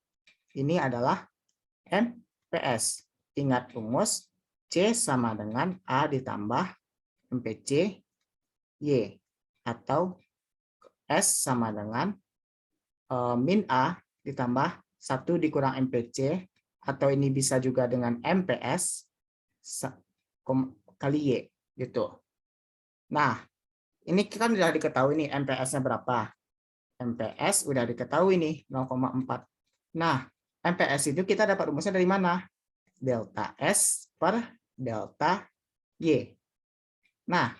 Speaker 2: Ini adalah MPS. Ingat rumus, C sama dengan A ditambah MPC Y. Atau S sama dengan min A ditambah 1 dikurang MPC. Atau ini bisa juga dengan MPS kali Y. Gitu. Nah, ini kan sudah diketahui nih MPS-nya berapa. MPS udah diketahui nih 0,4. Nah, MPS itu kita dapat rumusnya dari mana? Delta S per delta Y. Nah,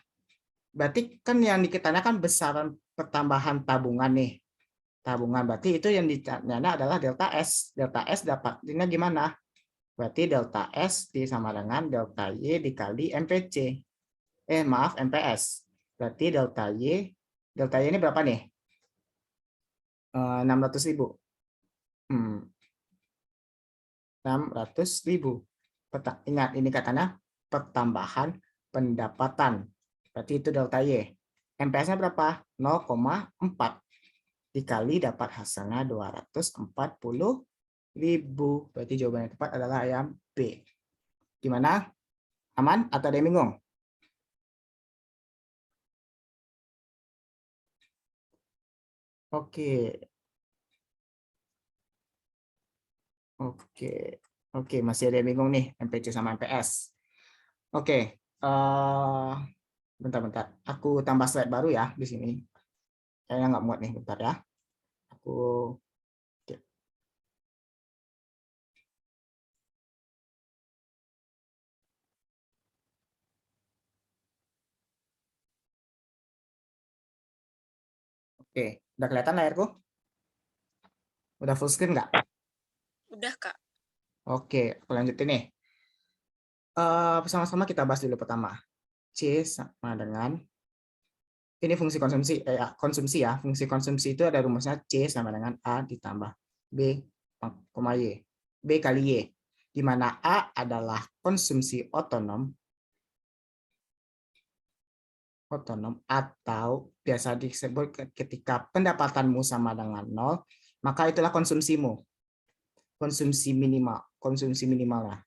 Speaker 2: berarti kan yang ditanyakan besaran pertambahan tabungan nih. Tabungan berarti itu yang ditanya adalah delta S. Delta S dapatnya gimana? Berarti delta S sama dengan delta Y dikali MPC. Maaf, MPS. Berarti delta Y ini berapa nih? 600.000. 600.000. Ingat, ini katanya pertambahan pendapatan. Berarti itu delta Y. MPS-nya berapa? 0,4. Dikali dapat hasilnya 240.000. Berarti jawaban yang tepat adalah yang B. Gimana? Aman atau ada yang bingung? Oke. Oke, masih ada yang bingung nih MPC sama MPS. Oke, bentar. Aku tambah slide baru ya di sini. Kayaknya nggak muat nih, bentar ya. Aku Oke, udah kelihatan layarku? Udah full screen nggak?
Speaker 4: Udah, Kak.
Speaker 2: Oke, aku lanjutin nih. Sama-sama kita bahas dulu pertama. C sama dengan ini fungsi konsumsi, konsumsi ya. Fungsi konsumsi itu ada rumusnya C sama dengan A ditambah B, Y. B kali Y. Di mana A adalah konsumsi otonom atau biasa disebut ketika pendapatanmu sama dengan 0, maka itulah konsumsimu. Konsumsi minimal lah.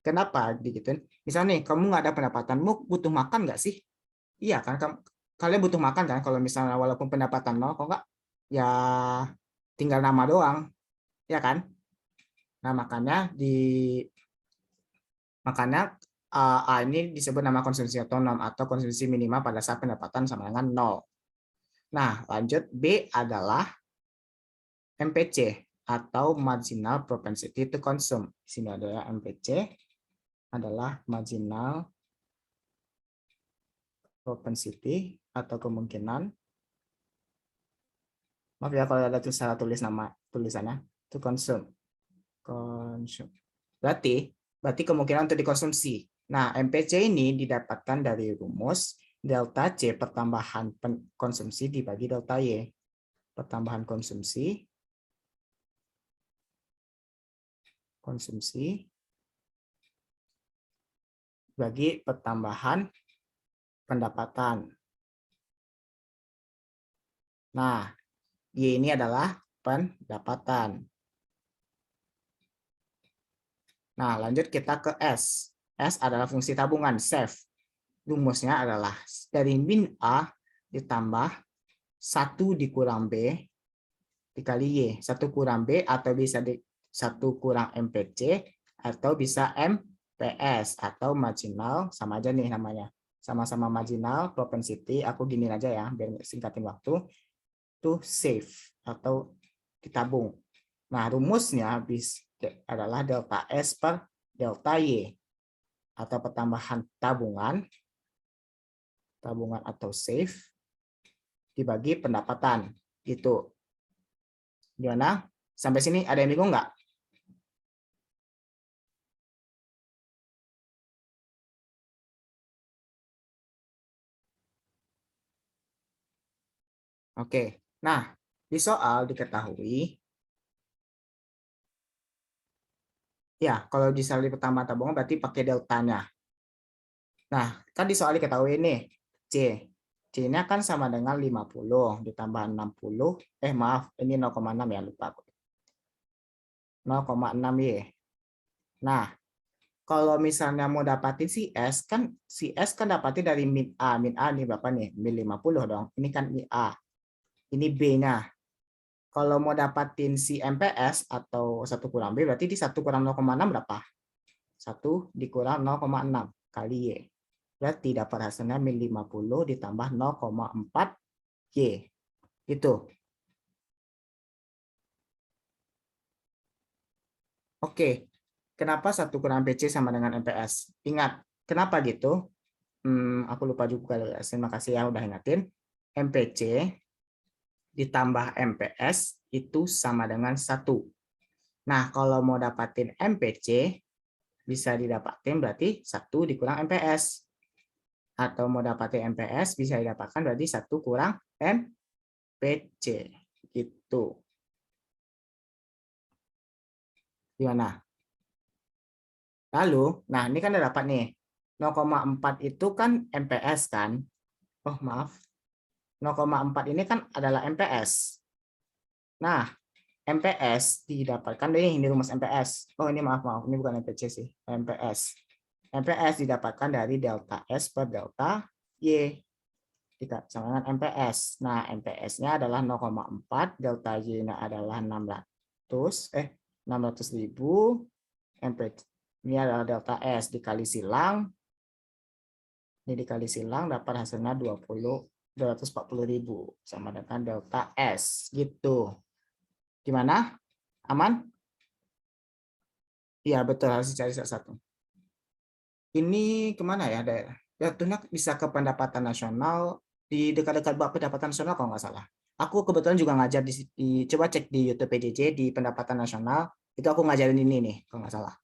Speaker 2: Kenapa digituin? Misalnya nih, kamu nggak ada pendapatanmu, butuh makan nggak sih? Iya kan, kalian butuh makan kan? Kalau misalnya walaupun pendapatan nol, kok nggak? Ya tinggal nama doang, ya kan? Nah makanya A ini disebut nama konsumsi otonom atau konsumsi minimal pada saat pendapatan sama dengan nol. Nah lanjut, B adalah MPC atau marginal propensity to consume. Di sini adalah MPC adalah marginal propensity atau kemungkinan, maaf ya kalau ada salah tulis nama tulisannya, to consume. Berarti kemungkinan untuk dikonsumsi. Nah, MPC ini didapatkan dari rumus delta C pertambahan konsumsi dibagi delta Y. Pertambahan konsumsi bagi pertambahan pendapatan. Nah, Y ini adalah pendapatan. Nah, lanjut kita ke S. S adalah fungsi tabungan, save. Rumusnya adalah dari min A ditambah 1 dikurang B dikali Y. 1 kurang B atau bisa 1 kurang MPC atau bisa MPS atau marginal, sama aja nih namanya. Sama-sama marginal propensity, aku gini aja ya biar singkatin waktu. To save atau ditabung. Nah, rumusnya adalah delta S per delta Y atau pertambahan tabungan atau save dibagi pendapatan. Gitu. Gimana? Sampai sini ada yang bingung nggak? Oke. Nah, di soal diketahui ya, kalau di sali pertama tabungan berarti pakai deltanya. Nah, kan di soal diketahui nih, C. C-nya kan sama dengan 50 ditambah 60. Maaf, ini 0,6 ya, lupa. 0,6 Y. Nah, kalau misalnya mau dapatin si S kan dapatin dari min A. Min A ini berapa nih? Min 50 dong. Ini kan min A. Ini B-nya. Kalau mau dapatin si MPS atau 1 kurang B, berarti di 1 kurang 0,6 berapa? 1 dikurang 0,6 kali Y. Berarti dapat hasilnya min 50 ditambah 0,4 Y. Itu. Oke. Kenapa 1 kurang PC sama dengan MPS? Ingat, kenapa gitu? Aku lupa juga. Terima kasih ya udah ingatin. MPC ditambah MPS itu sama dengan 1. Nah, kalau mau dapatin MPC, bisa didapatin berarti 1 dikurang MPS. Atau mau dapatin MPS, bisa didapatkan berarti 1 kurang MPC. Gitu. Gimana? Lalu, nah ini kan udah dapat nih. 0,4 itu kan MPS kan? Oh, maaf. 0,4 ini kan adalah MPS. Nah, MPS didapatkan dari ini rumus MPS. Oh, ini maaf, ini bukan MPC sih, MPS. MPS didapatkan dari delta S per delta Y. Kita sama dengan MPS. Nah, MPS-nya adalah 0,4, delta Y-nya adalah 600.000, MPS ini adalah delta S dikali silang. Ini dikali silang dapat hasilnya 240.000 sama dengan delta S gitu. Gimana? Aman? Iya, betul, harus dicari satu. Ini kemana ya daerah? Jatuhnya bisa ke pendapatan nasional, di dekat-dekat bab pendapatan nasional kalau nggak salah. Aku kebetulan juga ngajar coba cek di YouTube PJJ di pendapatan nasional, itu aku ngajarin ini nih kalau nggak salah.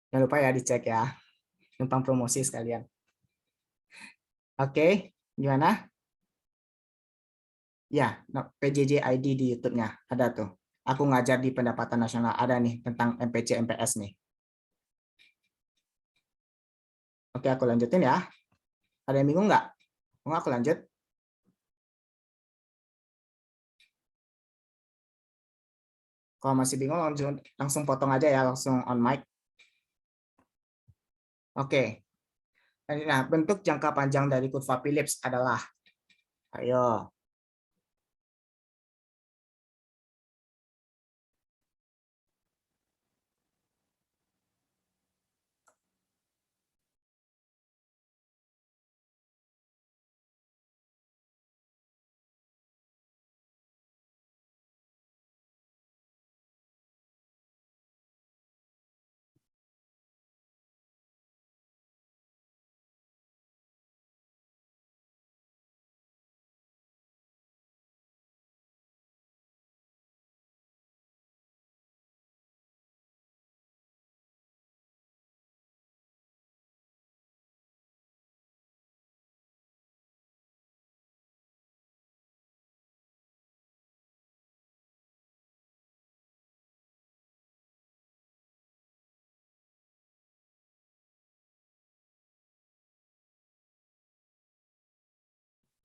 Speaker 2: Jangan lupa ya dicek ya, numpang promosi sekalian. Oke, gimana? Ya, PJJ ID di YouTube-nya ada tuh. Aku ngajar di pendapatan nasional, ada nih tentang MPC MPS nih. Oke, aku lanjutin ya. Ada yang bingung nggak? Mau aku lanjut? Kalau masih bingung langsung potong aja ya, langsung on mic. Oke. Nah, bentuk jangka panjang dari kurva Phillips adalah, ayo.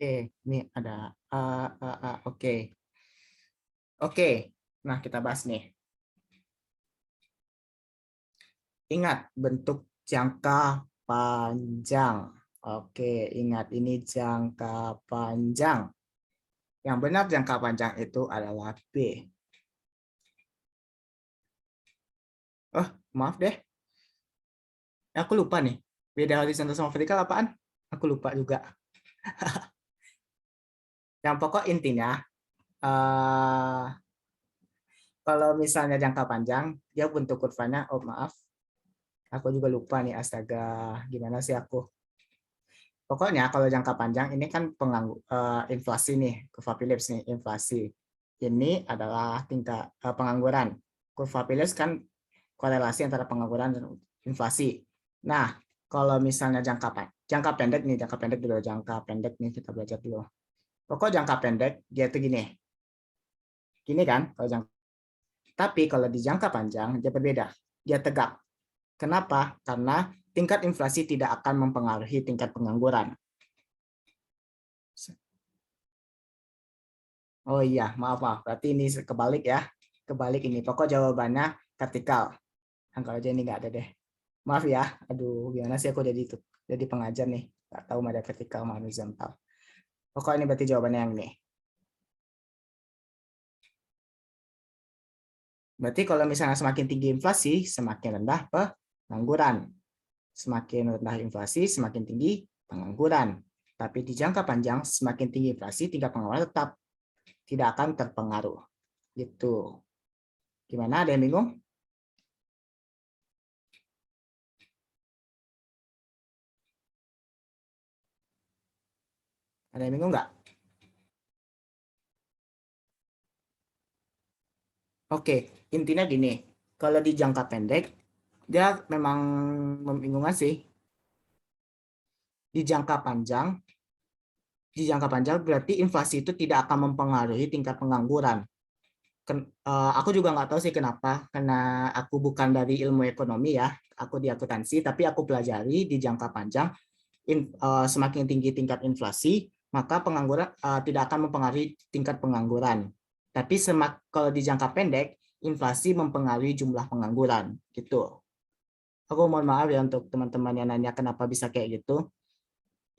Speaker 2: Oke, ini ada oke. Oke. Nah, kita bahas nih. Ingat bentuk jangka panjang. Oke, ingat ini jangka panjang. Yang benar jangka panjang itu adalah B. Oh, maaf deh. Aku lupa nih. Beda horizontal sama vertikal apaan? Aku lupa juga. Yang pokok intinya, kalau misalnya jangka panjang, dia bentuk kurvanya, oh maaf, aku juga lupa nih, astaga, gimana sih aku? Pokoknya kalau jangka panjang ini kan inflasi nih, kurva Phillips nih, inflasi. Ini adalah tingkat pengangguran. Kurva Phillips kan korelasi antara pengangguran dan inflasi. Nah, kalau misalnya jangka pendek nih, jangka pendek nih kita belajar dulu. Pokok jangka pendek dia tuh gini. Gini kan kalau tapi kalau di jangka panjang dia berbeda. Dia tegak. Kenapa? Karena tingkat inflasi tidak akan mempengaruhi tingkat pengangguran. Oh iya, maaf. Berarti ini kebalik ya. Kebalik ini. Pokok jawabannya vertikal. Kalau aja ini nggak ada deh. Maaf ya. Aduh, gimana sih aku jadi pengajar nih. Nggak tahu ada vertikal sama horizontal. Pokok ini berarti jawabannya yang ini. Berarti kalau misalnya semakin tinggi inflasi, semakin rendah pengangguran. Semakin rendah inflasi, semakin tinggi pengangguran. Tapi di jangka panjang, semakin tinggi inflasi, tingkat pengangguran tetap tidak akan terpengaruh. Gitu. Gimana? Ada yang bingung? Ada yang bingung nggak? Oke, intinya gini. Kalau di jangka pendek, dia memang membingungkan sih. Di jangka panjang berarti inflasi itu tidak akan mempengaruhi tingkat pengangguran. Aku juga nggak tahu sih kenapa, karena aku bukan dari ilmu ekonomi ya, aku di akuntansi, tapi aku pelajari di jangka panjang, semakin tinggi tingkat inflasi, maka pengangguran tidak akan mempengaruhi tingkat pengangguran. Tapi kalau di jangka pendek, inflasi mempengaruhi jumlah pengangguran, gitu. Aku mohon maaf ya untuk teman-teman yang nanya kenapa bisa kayak gitu.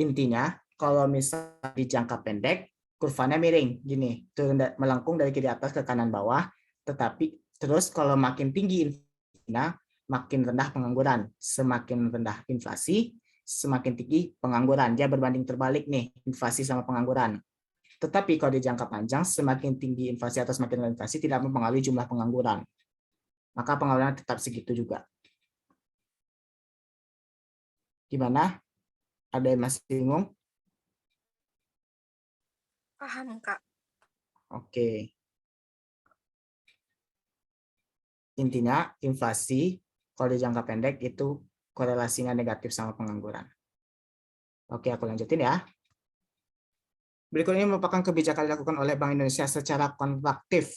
Speaker 2: Intinya, kalau misalnya di jangka pendek, kurvanya miring, gini, turun melengkung dari kiri atas ke kanan bawah, tetapi terus kalau makin tinggi inflasinya, makin rendah pengangguran. Semakin rendah inflasi, semakin tinggi pengangguran. Dia berbanding terbalik nih, inflasi sama pengangguran. Tetapi kalau di jangka panjang, semakin tinggi inflasi atau semakin rendah inflasi tidak mempengaruhi jumlah pengangguran. Maka pengangguran tetap segitu juga. Gimana? Ada yang masih bingung?
Speaker 4: Paham, Kak.
Speaker 2: Oke. Intinya inflasi kalau di jangka pendek itu korelasinya negatif sama pengangguran. Oke, aku lanjutin ya. Berikut ini merupakan kebijakan dilakukan oleh Bank Indonesia secara kontraktif.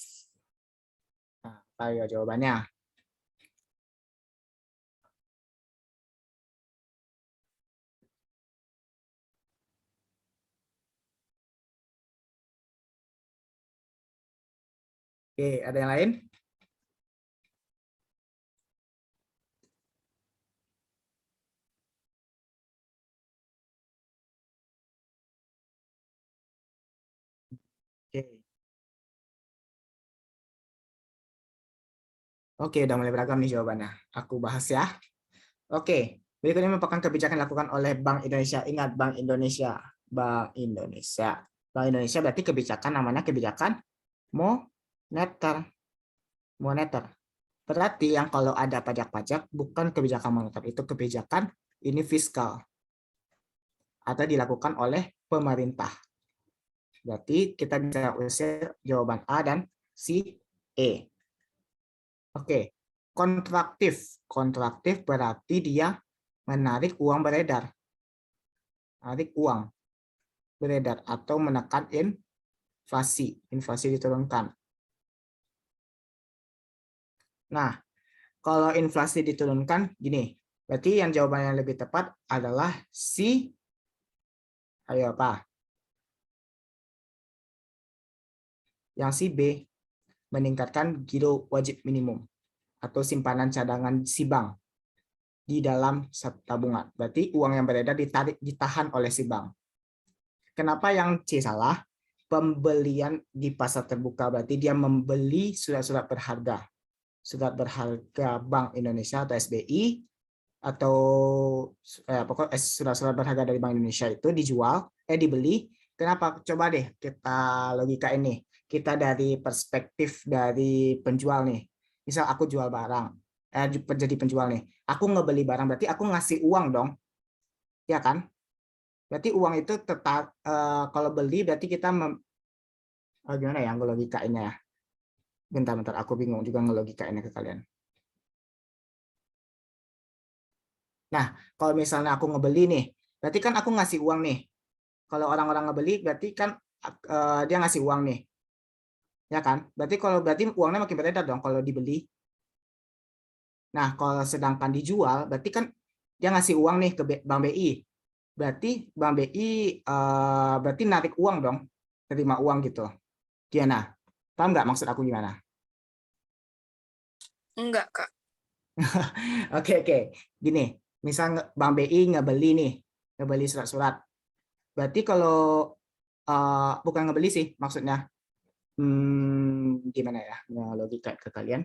Speaker 2: Nah, ayo jawabannya. Oke, ada yang lain? Oke. Oke, udah mulai beragam nih jawabannya. Aku bahas ya. Oke, berikutnya merupakan kebijakan dilakukan oleh Bank Indonesia. Ingat, Bank Indonesia. Bank Indonesia. Bank Indonesia berarti kebijakan namanya kebijakan moneter. Moneter. Berarti yang kalau ada pajak-pajak bukan kebijakan moneter, itu kebijakan ini fiskal. Atau dilakukan oleh pemerintah. Berarti kita bisa usir jawaban A dan C, E. Oke, kontraktif. Kontraktif berarti dia menarik uang beredar. Menarik uang beredar atau menekan inflasi. Inflasi diturunkan. Nah, kalau inflasi diturunkan, gini. Berarti yang jawaban yang lebih tepat adalah C. Ayo apa? Yang si B, meningkatkan giro wajib minimum atau simpanan cadangan si bank di dalam tabungan. Berarti uang yang beredar ditahan oleh si bank. Kenapa yang C salah? Pembelian di pasar terbuka berarti dia membeli surat-surat berharga. Surat berharga Bank Indonesia atau SBI atau pokoknya surat-surat berharga dari Bank Indonesia itu dibeli. Kenapa? Coba deh kita logika ini. Kita dari perspektif dari penjual nih. Misal aku jual barang, jadi penjual nih. Aku ngebeli barang berarti aku ngasih uang dong, ya kan? Berarti uang itu tetap kalau beli berarti kita gimana ya ngelogikainnya ya? Bentar, aku bingung juga ngelogikainnya ke kalian. Nah, kalau misalnya aku ngebeli nih, berarti kan aku ngasih uang nih. Kalau orang-orang ngebeli berarti kan dia ngasih uang nih. Ya kan? Berarti uangnya makin beredar dong kalau dibeli. Nah, kalau sedangkan dijual berarti kan dia ngasih uang nih ke Bank BI. Berarti Bank BI berarti narik uang dong. Terima uang gitu. Gimana? Paham nggak maksud aku gimana?
Speaker 4: Enggak, Kak.
Speaker 2: Oke. Gini, misal Bank BI ngebeli surat-surat. Berarti kalau bukan ngebeli sih maksudnya. Gimana ya logika ke kalian?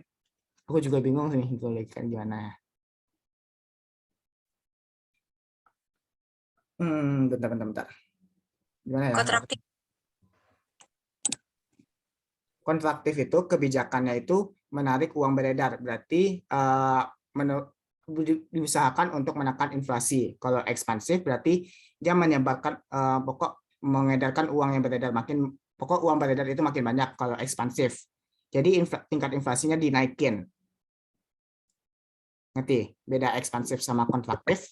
Speaker 2: Aku juga bingung nih logika gimana ya. Bentar. Gimana ya?
Speaker 4: Kontraktif.
Speaker 2: Kontraktif itu kebijakannya itu menarik uang beredar. Berarti diusahakan untuk menekan inflasi. Kalau ekspansif berarti dia menyebarkan mengedarkan uang yang beredar uang beredar itu makin banyak kalau ekspansif. Jadi tingkat inflasinya dinaikin. Ngerti? Beda ekspansif sama kontraktif.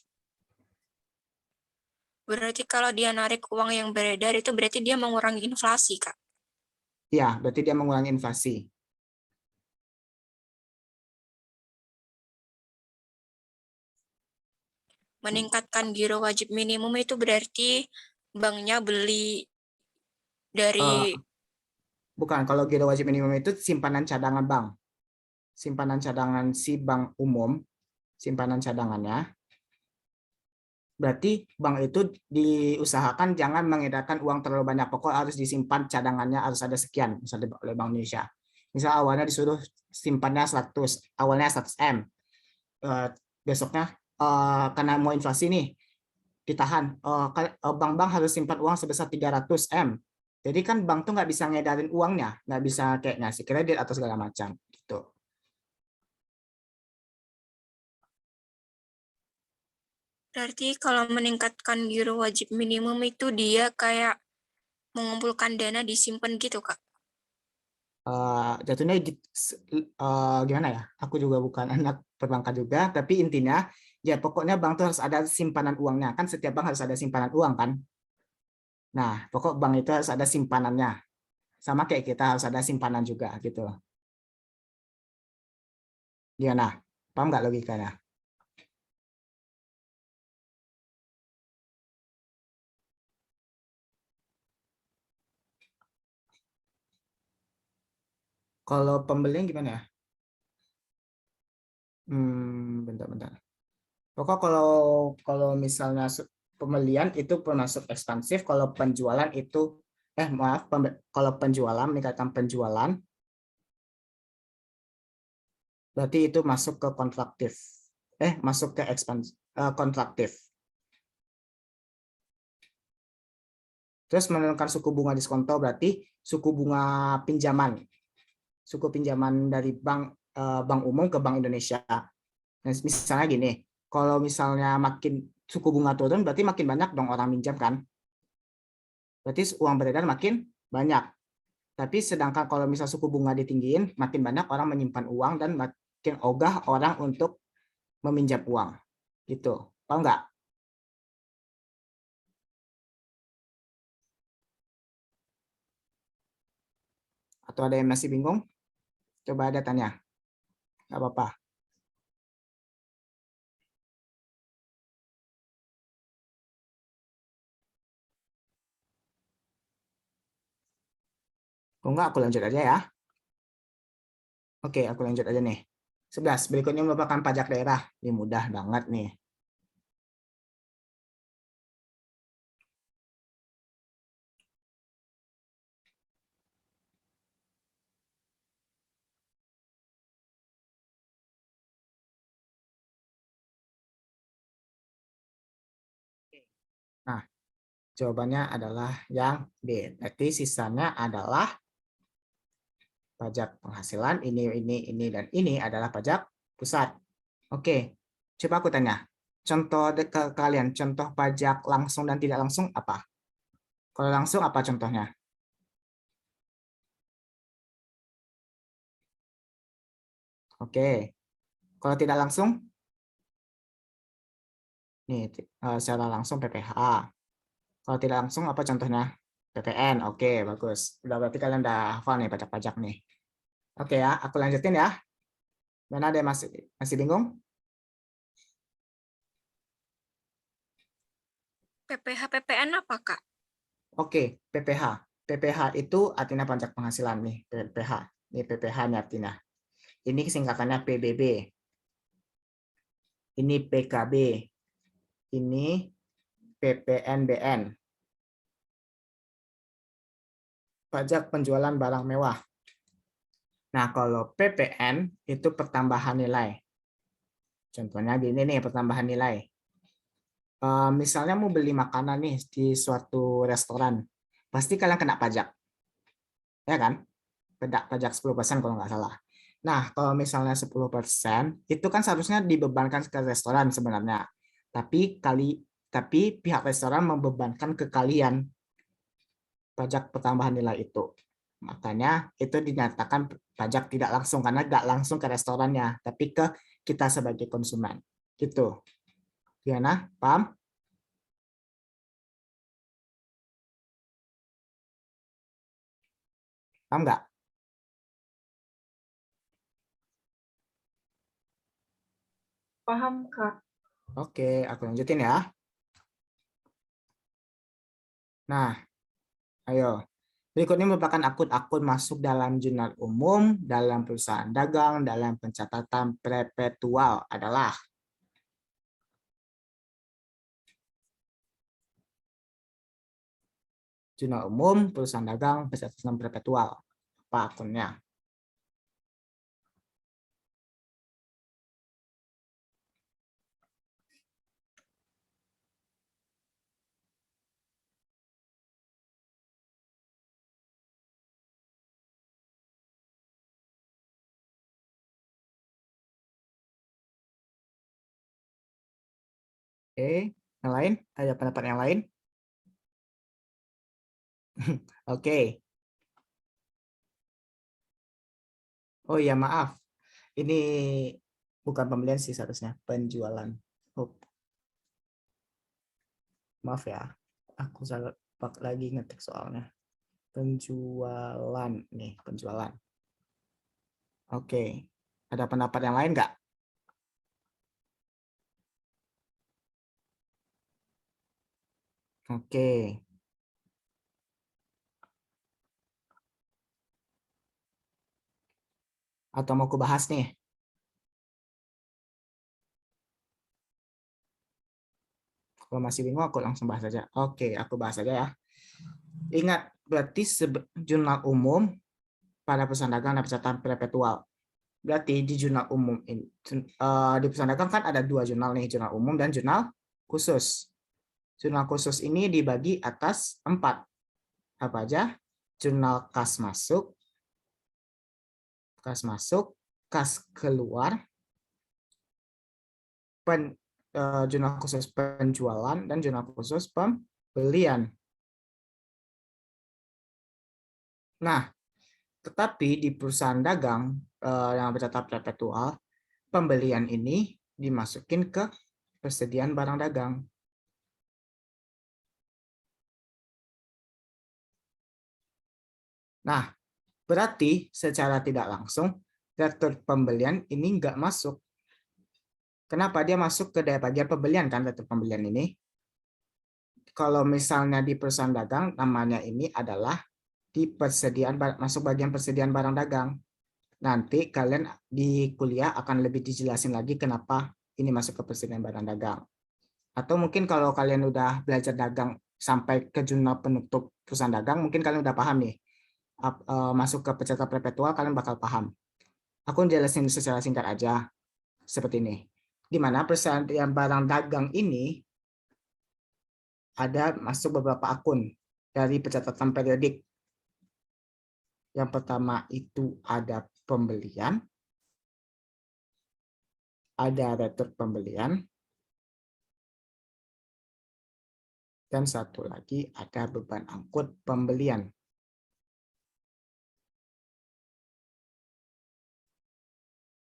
Speaker 4: Berarti kalau dia narik uang yang beredar itu berarti dia mengurangi inflasi, Kak.
Speaker 2: Ya, berarti dia mengurangi inflasi.
Speaker 4: Meningkatkan giro wajib minimum itu berarti banknya beli dari
Speaker 2: Bukan, kalau giro wajib minimum itu simpanan cadangan bank. Simpanan cadangan si bank umum, simpanan cadangannya. Berarti bank itu diusahakan jangan mengedarkan uang terlalu banyak. Pokok harus disimpan cadangannya harus ada sekian, misalnya oleh Bank Indonesia. Misal awalnya disuruh simpannya 100, awalnya 100 M. Besoknya karena mau inflasi nih, ditahan. Bank-bank harus simpan uang sebesar 300 M. Jadi kan bank tuh nggak bisa ngedarin uangnya, nggak bisa kayak ngasih kredit atau segala macam gitu.
Speaker 4: Berarti kalau meningkatkan giro wajib minimum itu dia kayak mengumpulkan dana disimpan gitu, Kak.
Speaker 2: Jatuhnya gimana ya? Aku juga bukan anak perbankan juga, tapi intinya ya pokoknya bank tuh harus ada simpanan uangnya. Kan setiap bank harus ada simpanan uang kan? Nah, pokok bank itu harus ada simpanannya. Sama kayak kita harus ada simpanan juga gitu. Gimana? Paham nggak logikanya? Kalau pembelian gimana ya? Bentar. Pokok kalau misalnya pembelian itu termasuk ekspansif, kalau penjualan itu Maaf, kalau penjualan, meningkatkan penjualan, berarti itu masuk ke kontraktif. Masuk ke kontraktif. Terus menurunkan suku bunga diskonto berarti suku bunga pinjaman. Suku pinjaman dari bank umum ke Bank Indonesia. Nah, misalnya gini, kalau misalnya makin suku bunga turun berarti makin banyak dong orang minjam kan? Berarti uang beredar makin banyak. Tapi sedangkan kalau misal suku bunga ditinggiin, makin banyak orang menyimpan uang dan makin ogah orang untuk meminjam uang. Gitu. Paham nggak? Atau ada yang masih bingung? Coba ada tanya. Nggak apa-apa. Kalau nggak, aku lanjut aja ya. Oke, aku lanjut aja nih. 11. Berikutnya merupakan pajak daerah. Ini mudah banget nih. Nah, jawabannya adalah yang B. Berarti sisanya adalah pajak penghasilan, ini, dan ini adalah pajak pusat. Oke, coba aku tanya. Contoh ke kalian, contoh pajak langsung dan tidak langsung apa? Kalau langsung apa contohnya? Oke, kalau tidak langsung? Nih, secara langsung PPh. Kalau tidak langsung apa contohnya? PPN. Oke, bagus. Udah berarti kalian udah hafal nih pajak-pajak nih. Oke ya, aku lanjutin ya. Mana ada yang masih bingung?
Speaker 4: PPh PPN apa, Kak?
Speaker 2: Oke, PPh. PPh itu artinya pajak penghasilan nih, PPh. Ini PPh nih artinya. Ini singkatannya PBB. Ini PKB. Ini PPNBN. Pajak penjualan barang mewah. Nah, kalau PPN itu pertambahan nilai. Contohnya gini nih, pertambahan nilai. Misalnya mau beli makanan nih di suatu restoran, pasti kalian kena pajak. Ya kan? Pajak 10% kalau nggak salah. Nah, kalau misalnya 10%, itu kan seharusnya dibebankan ke restoran sebenarnya. Tapi pihak restoran membebankan ke kalian pajak pertambahan nilai itu. Makanya itu dinyatakan pajak tidak langsung karena nggak langsung ke restorannya, tapi ke kita sebagai konsumen. Gitu. Gimana? Paham? Paham nggak?
Speaker 5: Paham, Kak.
Speaker 2: Oke, aku lanjutin ya. Nah, ayo. Berikutnya merupakan akun-akun masuk dalam jurnal umum, dalam perusahaan dagang, dalam pencatatan perpetual adalah jurnal umum, perusahaan dagang, pencatatan perpetual. Apa akunnya? Oke, yang lain? Ada pendapat yang lain? Oke. Oh iya, maaf. Ini bukan pembelian sih seharusnya, penjualan. Oh, maaf ya. Aku salah lagi ngetik soalnya. Penjualan nih, penjualan. Oke. Ada pendapat yang lain nggak? Oke. Atau mau aku bahas nih? Kalau masih bingung, aku langsung bahas aja. Oke, aku bahas aja ya. Ingat, berarti jurnal umum pada perusahaan dagang dan pencatatan perpetual. Berarti di jurnal umum ini, di perusahaan dagang kan ada 2 jurnal nih, jurnal umum dan jurnal khusus. Jurnal khusus ini dibagi atas 4. Apa aja? Jurnal kas masuk, kas keluar, jurnal khusus penjualan, dan jurnal khusus pembelian. Nah, tetapi di perusahaan dagang yang bercatat perpetual, pembelian ini dimasukin ke persediaan barang dagang. Nah, berarti secara tidak langsung retur pembelian ini nggak masuk. Kenapa? Dia masuk ke bagian pembelian kan, retur pembelian ini. Kalau misalnya di perusahaan dagang, namanya ini adalah di persediaan, masuk bagian persediaan barang dagang. Nanti kalian di kuliah akan lebih dijelasin lagi kenapa ini masuk ke persediaan barang dagang. Atau mungkin kalau kalian udah belajar dagang sampai ke jurnal penutup perusahaan dagang, mungkin kalian udah paham nih. Masuk ke pencatatan perpetual, kalian bakal paham. Aku jelasin secara singkat aja. Seperti ini. Di mana persediaan barang dagang ini ada masuk beberapa akun dari pencatatan periodik. Yang pertama itu ada pembelian, ada retur pembelian, dan satu lagi ada beban angkut pembelian.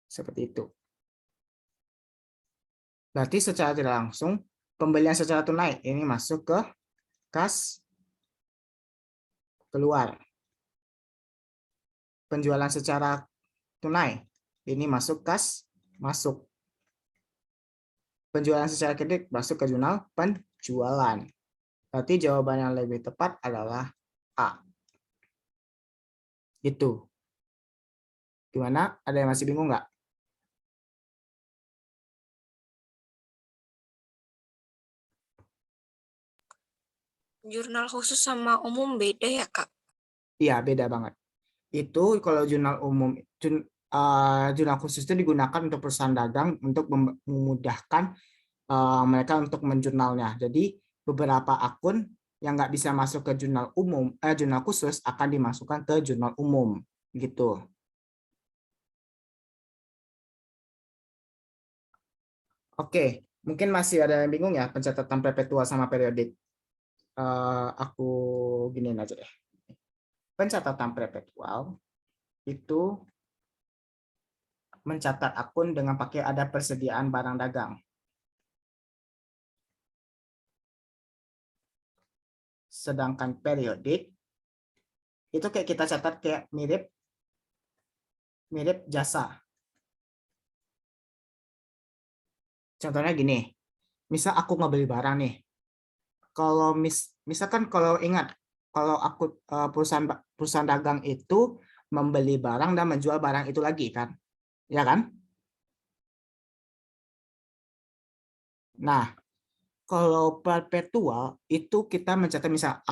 Speaker 2: Seperti itu. Berarti secara tidak langsung, pembelian secara tunai ini masuk ke kas keluar. Penjualan secara tunai ini masuk kas masuk. Penjualan secara kredit masuk ke jurnal penjualan. Berarti jawaban yang lebih tepat adalah A. Itu. Gimana? Ada yang masih bingung nggak?
Speaker 4: Jurnal khusus sama umum beda ya, Kak?
Speaker 2: Iya, beda banget. Itu kalau jurnal umum, jurnal khusus itu digunakan untuk perusahaan dagang untuk memudahkan mereka untuk menjurnalnya. Jadi beberapa akun yang nggak bisa masuk ke jurnal umum, jurnal khusus akan dimasukkan ke jurnal umum, gitu. Oke, mungkin masih ada yang bingung ya pencatatan perpetual sama periodik. Aku giniin aja deh. Pencatatan perpetual itu mencatat akun dengan pakai ada persediaan barang dagang. Sedangkan periodik itu kayak kita catat kayak mirip jasa. Contohnya gini, misal aku nggak beli barang nih. Kalau misalkan kalau ingat, kalau aku perusahaan dagang itu membeli barang dan menjual barang itu lagi kan, ya kan? Nah, kalau perpetual itu kita mencatat misal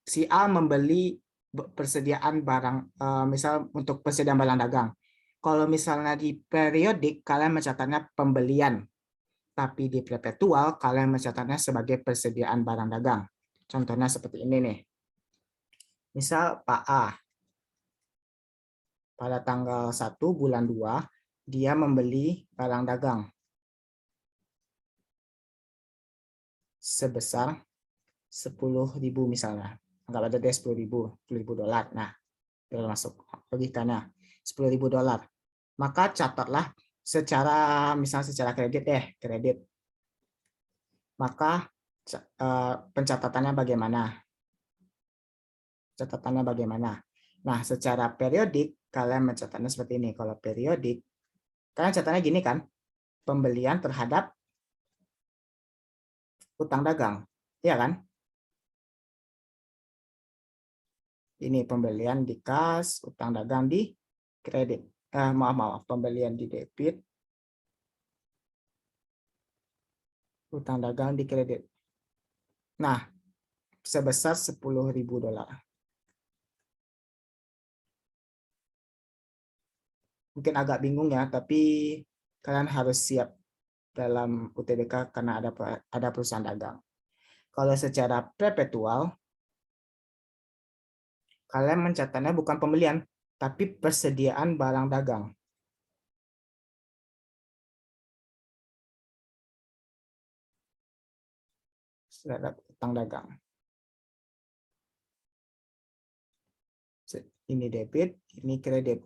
Speaker 2: si A membeli persediaan barang, misal untuk persediaan barang dagang. Kalau misalnya di periodik kalian mencatatnya pembelian, tapi di perpetual kalian mencatatnya sebagai persediaan barang dagang. Contohnya seperti ini nih. Misal Pak A pada tanggal 1 bulan 2 dia membeli barang dagang sebesar 10.000 misalnya. Anggap aja deh 10.000 dolar. Nah, dolar masuk logikanya 10.000 dolar. Maka catatlah secara kredit deh, kredit. Maka pencatatannya bagaimana? Catatannya bagaimana? Nah, secara periodik kalian mencatatnya seperti ini. Kalau periodik kalian catatnya gini kan? Pembelian terhadap utang dagang. Iya kan? Ini pembelian di kas, utang dagang di kredit. Maaf, pembelian di debit, utang dagang di kredit. Nah, sebesar $10.000. Mungkin agak bingung ya, tapi kalian harus siap dalam UTBK karena ada perusahaan dagang. Kalau secara perpetual, kalian mencatatnya bukan pembelian, tapi persediaan barang dagang. Terhadap utang dagang. Ini debit, ini kredit.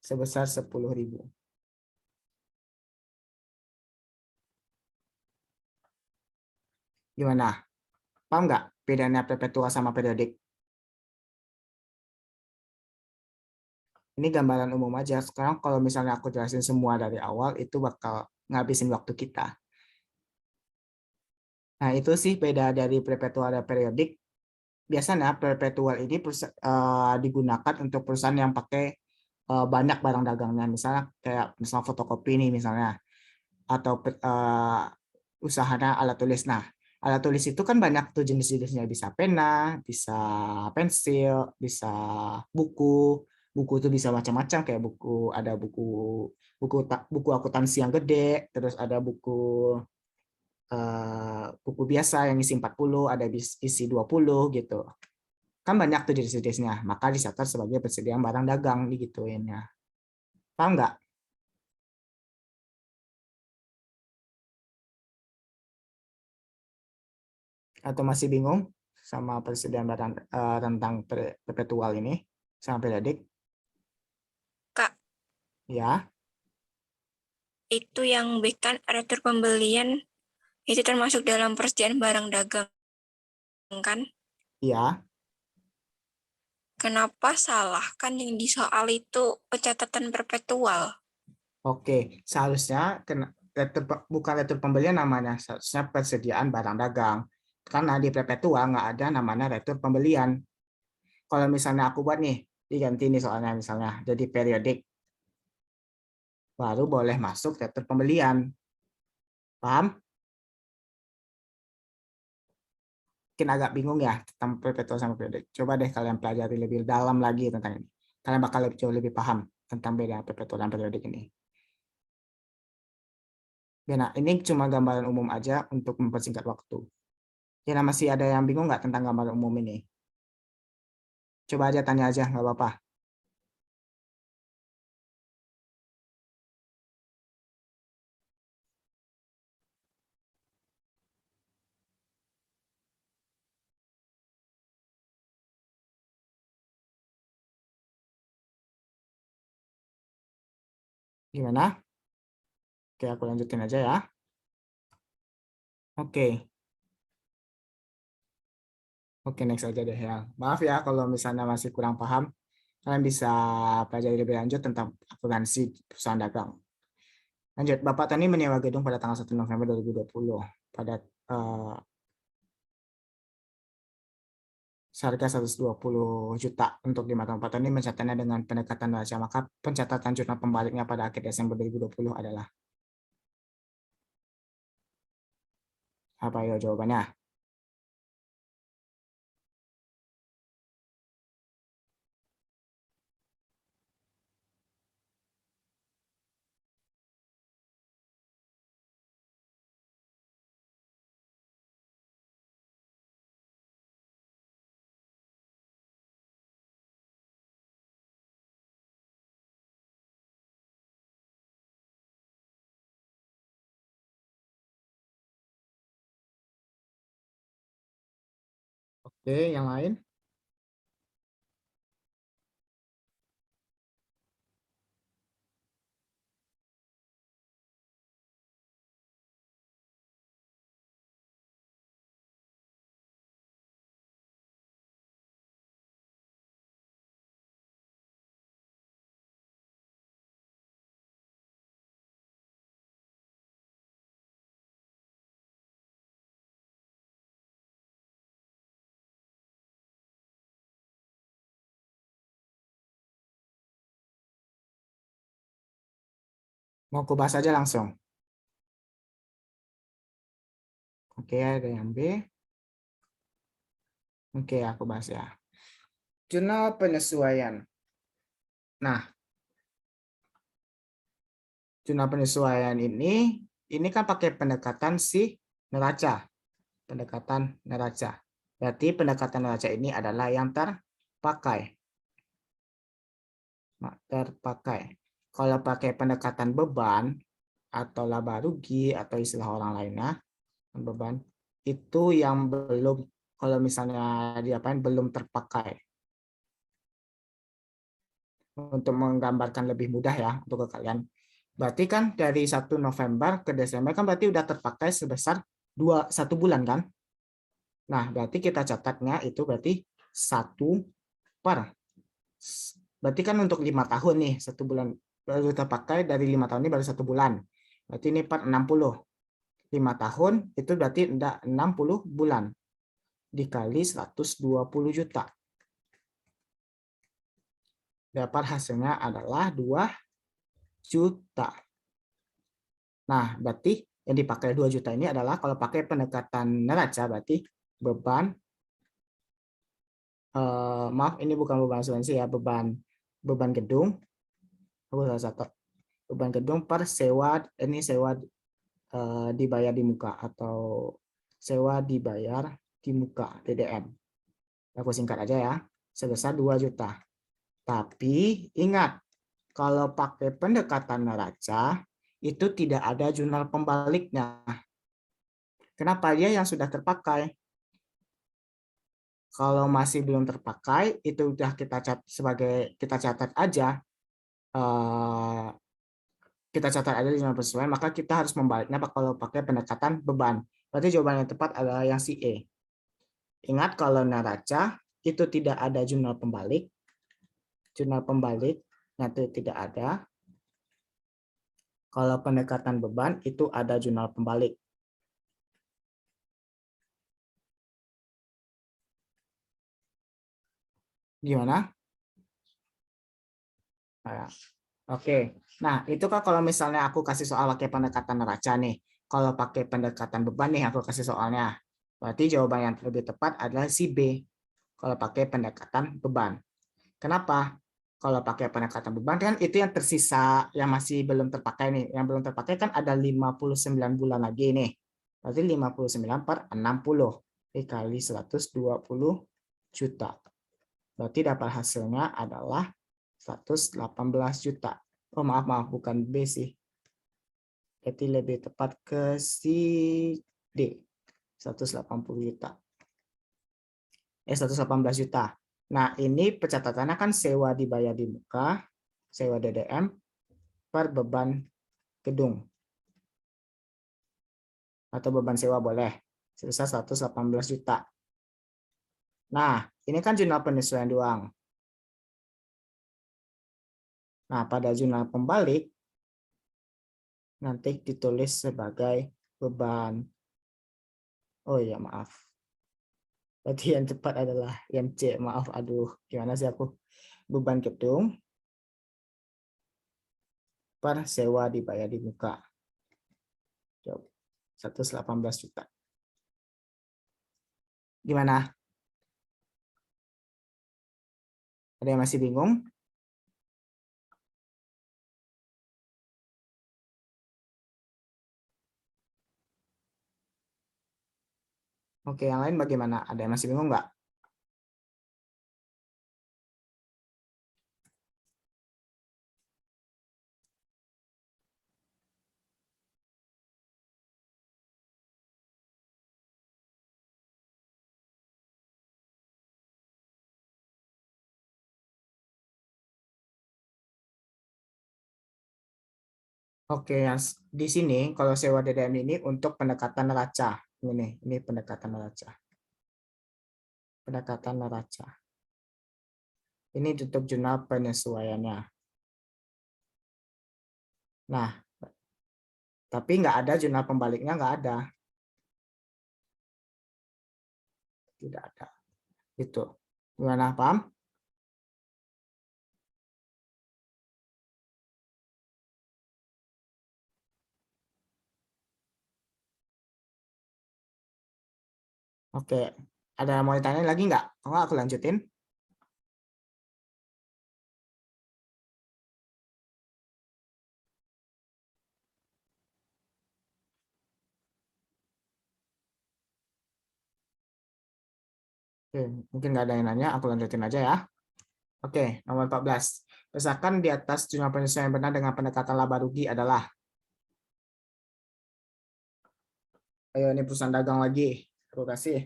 Speaker 2: Sebesar 10.000. Gimana? Paham nggak bedanya perpetual sama periodik? Ini gambaran umum aja. Sekarang kalau misalnya aku jelasin semua dari awal, itu bakal ngabisin waktu kita. Nah, itu sih beda dari perpetual dan periodik. Biasanya perpetual ini digunakan untuk perusahaan yang pakai banyak barang dagangnya. Misalnya kayak misalnya fotokopi nih misalnya. Atau usahanya alat tulis. Nah, alat tulis itu kan banyak tuh jenis-jenisnya. Bisa pena, bisa pensil, bisa buku. Buku itu bisa macam-macam kayak ada buku akuntansi yang gede, terus ada buku biasa yang isi 40, ada isi 20 gitu. Kan banyak tuh jenis-jenisnya. Maka dicatat sebagai persediaan barang dagang digituin ya. Paham nggak? Atau masih bingung sama persediaan barang tentang perpetual ini sama periodik?
Speaker 4: Kak,
Speaker 2: Ya,
Speaker 4: itu yang bukan retur pembelian itu termasuk dalam persediaan barang dagang kan?
Speaker 2: ya.
Speaker 4: Kenapa salah? Kan yang di soal itu pencatatan perpetual.
Speaker 2: Oke, seharusnya bukan retur pembelian namanya, seharusnya persediaan barang dagang. Karena di perpetual nggak ada namanya retur pembelian. Kalau misalnya aku buat nih, diganti nih soalnya misalnya jadi periodik, baru boleh masuk retur pembelian. Paham? Mungkin agak bingung ya tentang perpetual sama periodik. Coba deh kalian pelajari lebih dalam lagi tentang ini. Kalian bakal jauh lebih paham tentang beda perpetual dan periodik ini. Ya, nah, ini cuma gambaran umum aja untuk mempersingkat waktu. Ya, nah, masih ada yang bingung nggak tentang gambaran umum ini? Coba aja tanya aja, nggak apa-apa. Gimana? Oke, aku lanjutin aja ya. Oke. Oke, next aja deh ya. Maaf ya kalau misalnya masih kurang paham. Kalian bisa pelajari lebih lanjut tentang akuntansi perusahaan dagang. Lanjut, Bapak Tani menyewa gedung pada tanggal 1 November 2020 pada seharga 120 juta untuk di mata Bapak Tani mencatatnya dengan pendekatan raja. Maka pencatatan jurnal pembaliknya pada akhir Desember 2020 adalah apa ya jawabannya? Oke, yang lain? Mau aku bahas aja langsung. Oke, ada yang B. Oke, aku bahas ya. Jurnal penyesuaian. Nah, jurnal penyesuaian ini kan pakai pendekatan si neraca. Pendekatan neraca. Berarti pendekatan neraca ini adalah yang terpakai. Terpakai. Kalau pakai pendekatan beban atau laba rugi atau istilah orang lainnya, beban itu yang belum, kalau misalnya diapain belum terpakai. Untuk menggambarkan lebih mudah ya untuk ke kalian. Berarti kan dari 1 November ke Desember kan berarti udah terpakai sebesar 1 bulan kan? Nah, berarti kita catatnya itu berarti 1 per. Berarti kan untuk 5 tahun nih, 1 bulan baru terpakai, dari 5 tahun ini baru 1 bulan. Berarti ini per 60. 5 tahun itu berarti udah 60 bulan. Dikali 120 juta. Dapat hasilnya adalah 2 juta. Nah, berarti yang dipakai 2 juta ini adalah kalau pakai pendekatan neraca berarti beban, maaf ini bukan beban asuransi ya, beban gedung, beban gedung per sewa, ini sewa dibayar di muka atau sewa dibayar di muka DDM. Aku singkat aja ya, sebesar 2 juta. Tapi ingat, kalau pakai pendekatan neraca itu tidak ada jurnal pembaliknya. Kenapa? Dia yang sudah terpakai. Kalau masih belum terpakai, itu udah kita catat sebagai kita catat aja. Kita catat aja di jurnal penyesuaian, maka kita harus membaliknya kalau pakai pendekatan beban. Berarti jawaban yang tepat adalah yang si E. Ingat kalau neraca itu tidak ada jurnal pembalik. Jurnal pembalik nanti tidak ada. Kalau pendekatan beban itu ada jurnal pembalik. Gimana? Nah, oke. Nah, itu kan kalau misalnya aku kasih soal pakai pendekatan neraca nih. Kalau pakai pendekatan beban nih aku kasih soalnya. Berarti jawaban yang lebih tepat adalah si B. Kalau pakai pendekatan beban. Kenapa? Kalau pakai pendekatan beban kan itu yang tersisa yang masih belum terpakai nih. Yang belum terpakai kan ada 59 bulan lagi nih. Berarti 59 per 60 dikali 120 juta. Berarti dapat hasilnya adalah 118 juta. Oh maaf, bukan B sih. Berarti lebih tepat ke si D. 180 juta. 118 juta. Nah, ini pencatatannya kan sewa dibayar di muka, sewa DDM per beban gedung. Atau beban sewa boleh. Sebesar 118 juta. Nah, ini kan jurnal penyesuaian doang. Nah, pada jurnal pembalik, nanti ditulis sebagai beban. Oh iya, maaf. Berarti yang tepat adalah yang C. Maaf, aduh. Gimana sih aku? Beban gedung per sewa dibayar di muka. 118 juta. Gimana? Ada yang masih bingung? Oke, yang lain bagaimana? Ada yang masih bingung nggak? Oke, yang di sini kalau sewa DDM ini untuk pendekatan neraca. Ini pendekatan neraca. Pendekatan neraca. Ini untuk jurnal penyesuaiannya. Nah, tapi nggak ada jurnal pembaliknya, nggak ada. Tidak ada. Itu. Gimana, paham? Oke, Ada mau ditanya lagi nggak? Kalau nggak aku lanjutin. Oke, mungkin nggak ada yang nanya, aku lanjutin aja ya. Oke, nomor 14. Misalkan di atas jumlah penyesuaian yang benar dengan pendekatan laba rugi adalah. Ayo, ini perusahaan dagang lagi. Terima kasih.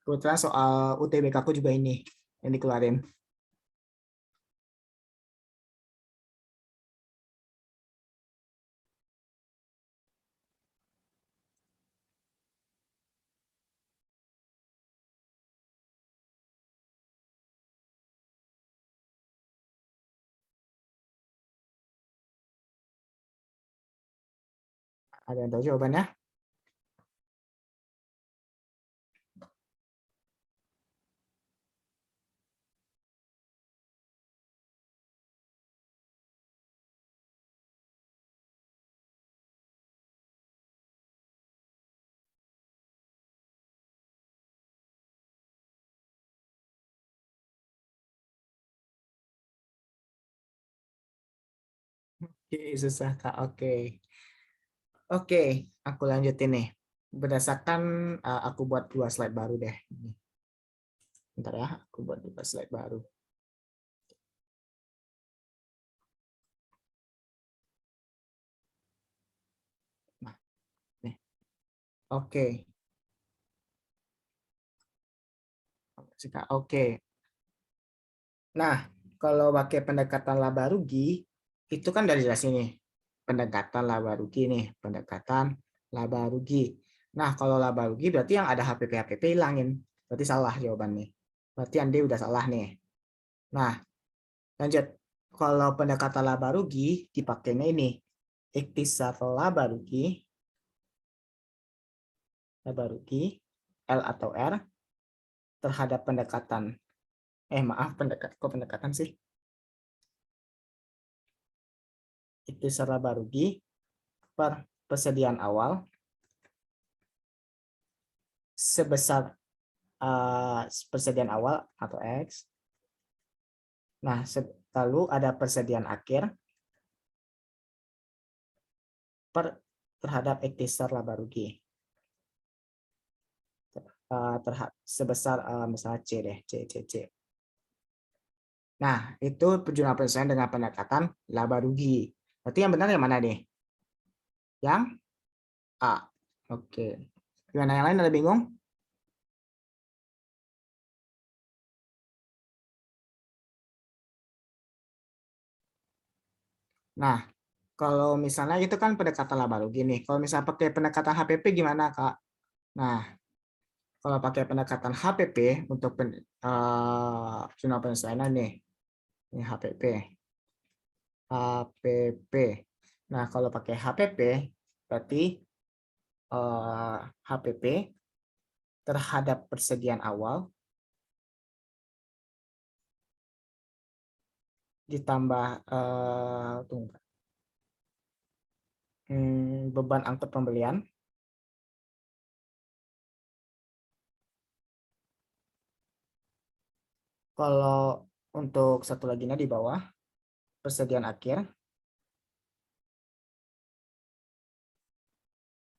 Speaker 2: Kebetulan soal UTBK aku juga ini yang dikeluarin. Ada yang tahu jawabannya? Oke, susah Kak. Oke. Oke, aku lanjutin nih. Berdasarkan aku buat 2 slide baru deh. Bentar ya, aku buat 2 slide baru. Nah, nih. Oke. Oke. Nah, kalau pakai pendekatan laba rugi, itu kan dari jelas ini. Pendekatan laba rugi nih, pendekatan laba rugi. Nah, kalau laba rugi berarti yang ada HPP hilangin. Berarti salah jawabannya. Berarti Andi udah salah nih. Nah, lanjut. Kalau pendekatan laba rugi dipakainya ini. Ikhtisar laba rugi, L atau R terhadap pendekatan. Maaf, kok pendekatan sih? Ikhtisar laba rugi per persediaan awal sebesar persediaan awal atau X. Nah, lalu ada persediaan akhir terhadap ikhtisar laba rugi. Sebesar misalnya C deh, C. Nah, itu jumlah penyesuaian dengan pendekatan laba rugi. Berarti yang benar yang mana nih? Yang A. Oke. Gimana yang lain, ada bingung? Nah, kalau misalnya itu kan pendekatan laba rugi nih. Kalau misalnya pakai pendekatan HPP gimana, Kak? Nah, kalau pakai pendekatan HPP untuk jumlah penyesuaian nih. Ini HPP. Nah, kalau pakai HPP berarti HPP terhadap persediaan awal ditambah beban angkut pembelian kalau untuk satu lagi di bawah persediaan akhir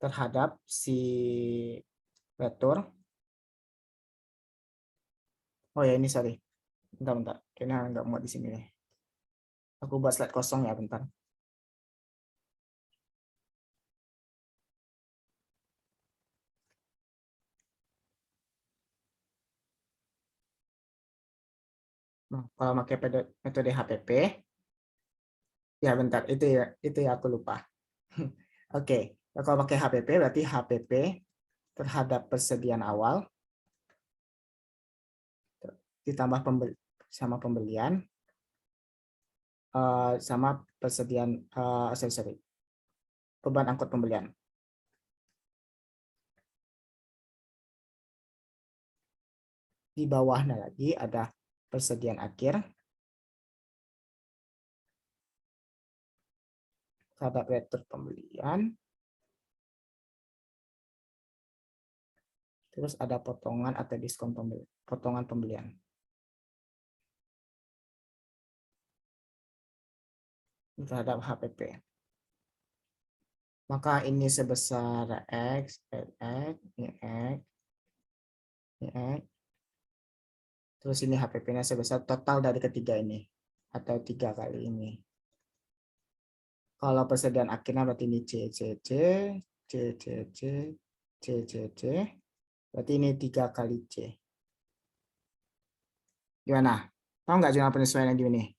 Speaker 2: terhadap si retur. Oh ya, ini sorry. Bentar. Kayaknya nggak muat di sini nih. Aku buat slide kosong ya, bentar. Nah, kalau pakai metode HPP, ya bentar, itu ya aku lupa. Oke, kalau pakai HPP berarti HPP terhadap persediaan awal ditambah sama pembelian sama persediaan beban angkut pembelian. Di bawahnya lagi ada persediaan akhir terhadap retur pembelian Terus ada potongan atau diskon potongan pembelian. Terhadap HPP. Maka ini sebesar X, ini X, ini X. Terus ini HPP-nya sebesar total dari ketiga ini. Atau 3 kali ini. Kalau persediaan akhirnya berarti ini C, C, C, C, C, C, C, C, C. Berarti ini 3 kali C. Gimana? Tahu nggak jurnal penyesuaian yang gini?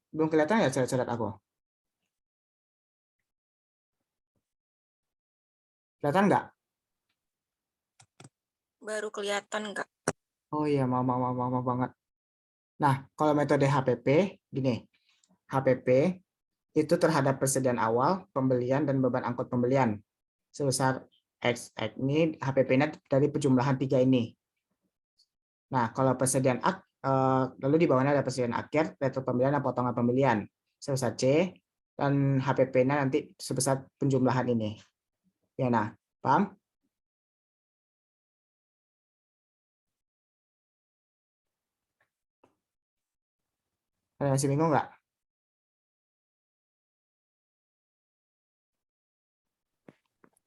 Speaker 2: Belum kelihatan ya coret-coret aku? Kelihatan nggak?
Speaker 4: Baru kelihatan nggak?
Speaker 2: Oh iya, mau banget. Nah, kalau metode HPP, gini. HPP itu terhadap persediaan awal, pembelian, dan beban angkut pembelian. Sebesar X. Ini HPP-nya dari penjumlahan 3 ini. Nah, kalau persediaan lalu di bawahnya ada persediaan akhir, retro pembelian, dan potongan pembelian. Sebesar C, dan HPP-nya nanti sebesar penjumlahan ini. Ya, nah, paham? Ada masih bingung nggak?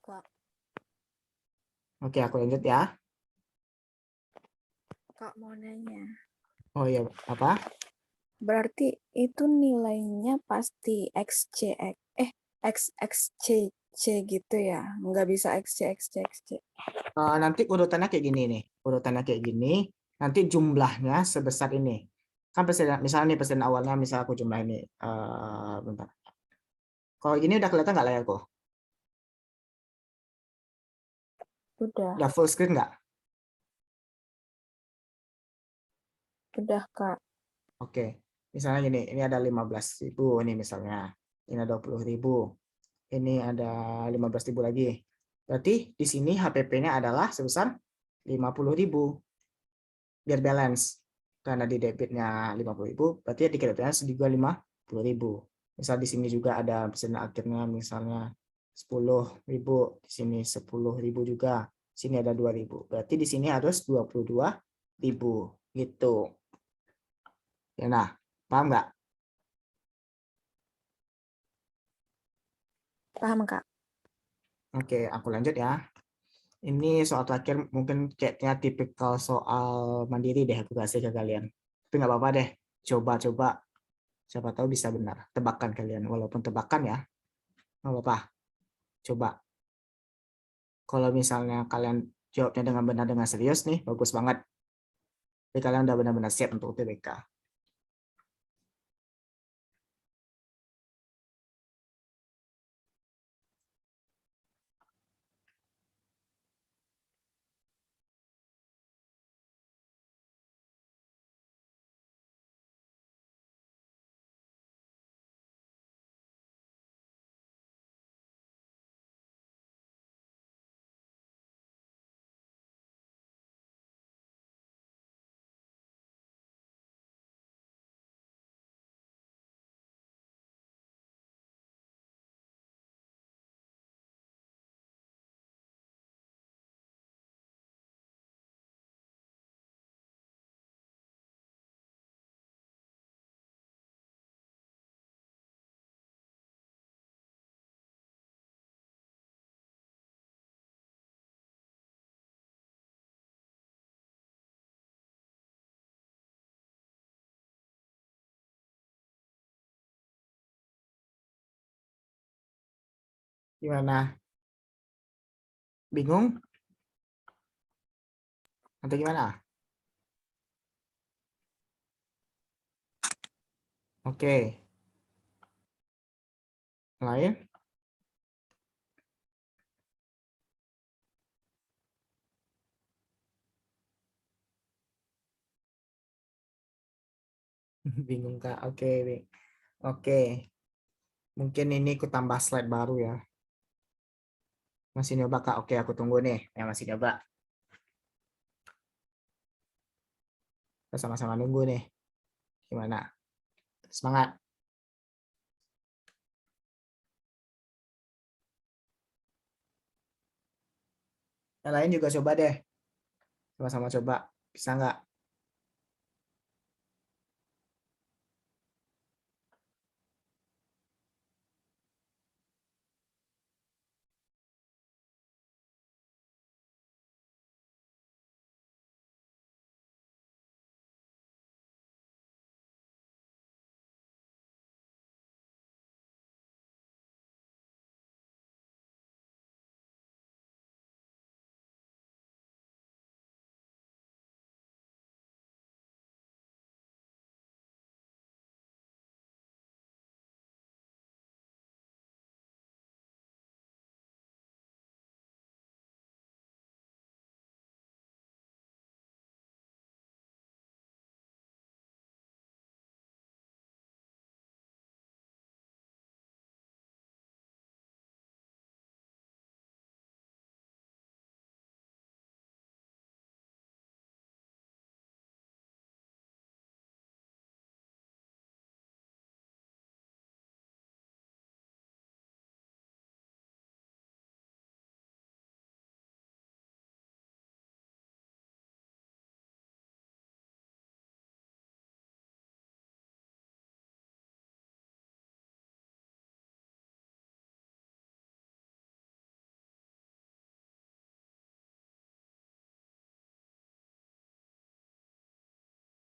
Speaker 6: Kak,
Speaker 2: Oke, aku lanjut ya.
Speaker 6: Kak mau nanya.
Speaker 2: Oh iya, apa?
Speaker 6: Berarti itu nilainya pasti XXC gitu ya? Nggak bisa XC.
Speaker 2: Nanti urutannya kayak gini nih. Urutannya kayak gini. Nanti jumlahnya sebesar ini. Kan persediaan, misalnya nih persediaan awalnya, misal aku jumlah ini. Bentar. Kalau gini udah kelihatan nggak layarku?
Speaker 6: Udah,
Speaker 2: Udah full screen nggak?
Speaker 6: Kak.
Speaker 2: Oke. Misalnya gini, ini ada 15.000 ini misalnya. Ini ada 20.000. Ini ada 15.000 lagi. Berarti di sini HPP-nya adalah sebesar 50.000. Biar balance. Karena di debitnya 50.000, berarti ya di kreditnya juga 50.000. Misal di sini juga ada persediaan akhirnya misalnya 10.000, di sini 10.000 juga. Sini ada 2.000. Berarti di sini harus 22.000 gitu. Ya, nah, paham nggak?
Speaker 6: Paham, Kak?
Speaker 2: Oke, aku lanjut ya. Ini soal terakhir mungkin kayaknya tipikal soal mandiri deh aku kasih ke kalian. Tapi nggak apa-apa deh. Coba-coba. Siapa tahu bisa benar. Tebakan kalian. Walaupun tebakan ya. Nggak apa-apa. Coba. Kalau misalnya kalian jawabnya dengan benar dengan serius nih, bagus banget. Jadi kalian udah benar-benar siap untuk UTBK. Gimana? Bingung? Atau gimana? Oke. Lain? Bingung Kak? Oke. Oke. Mungkin ini aku tambah slide baru ya. Masih nyoba Kak? Oke, aku tunggu nih. Yang masih nyoba. Kita sama-sama nunggu nih. Gimana? Semangat. Yang lain juga coba deh. Sama-sama coba. Bisa nggak?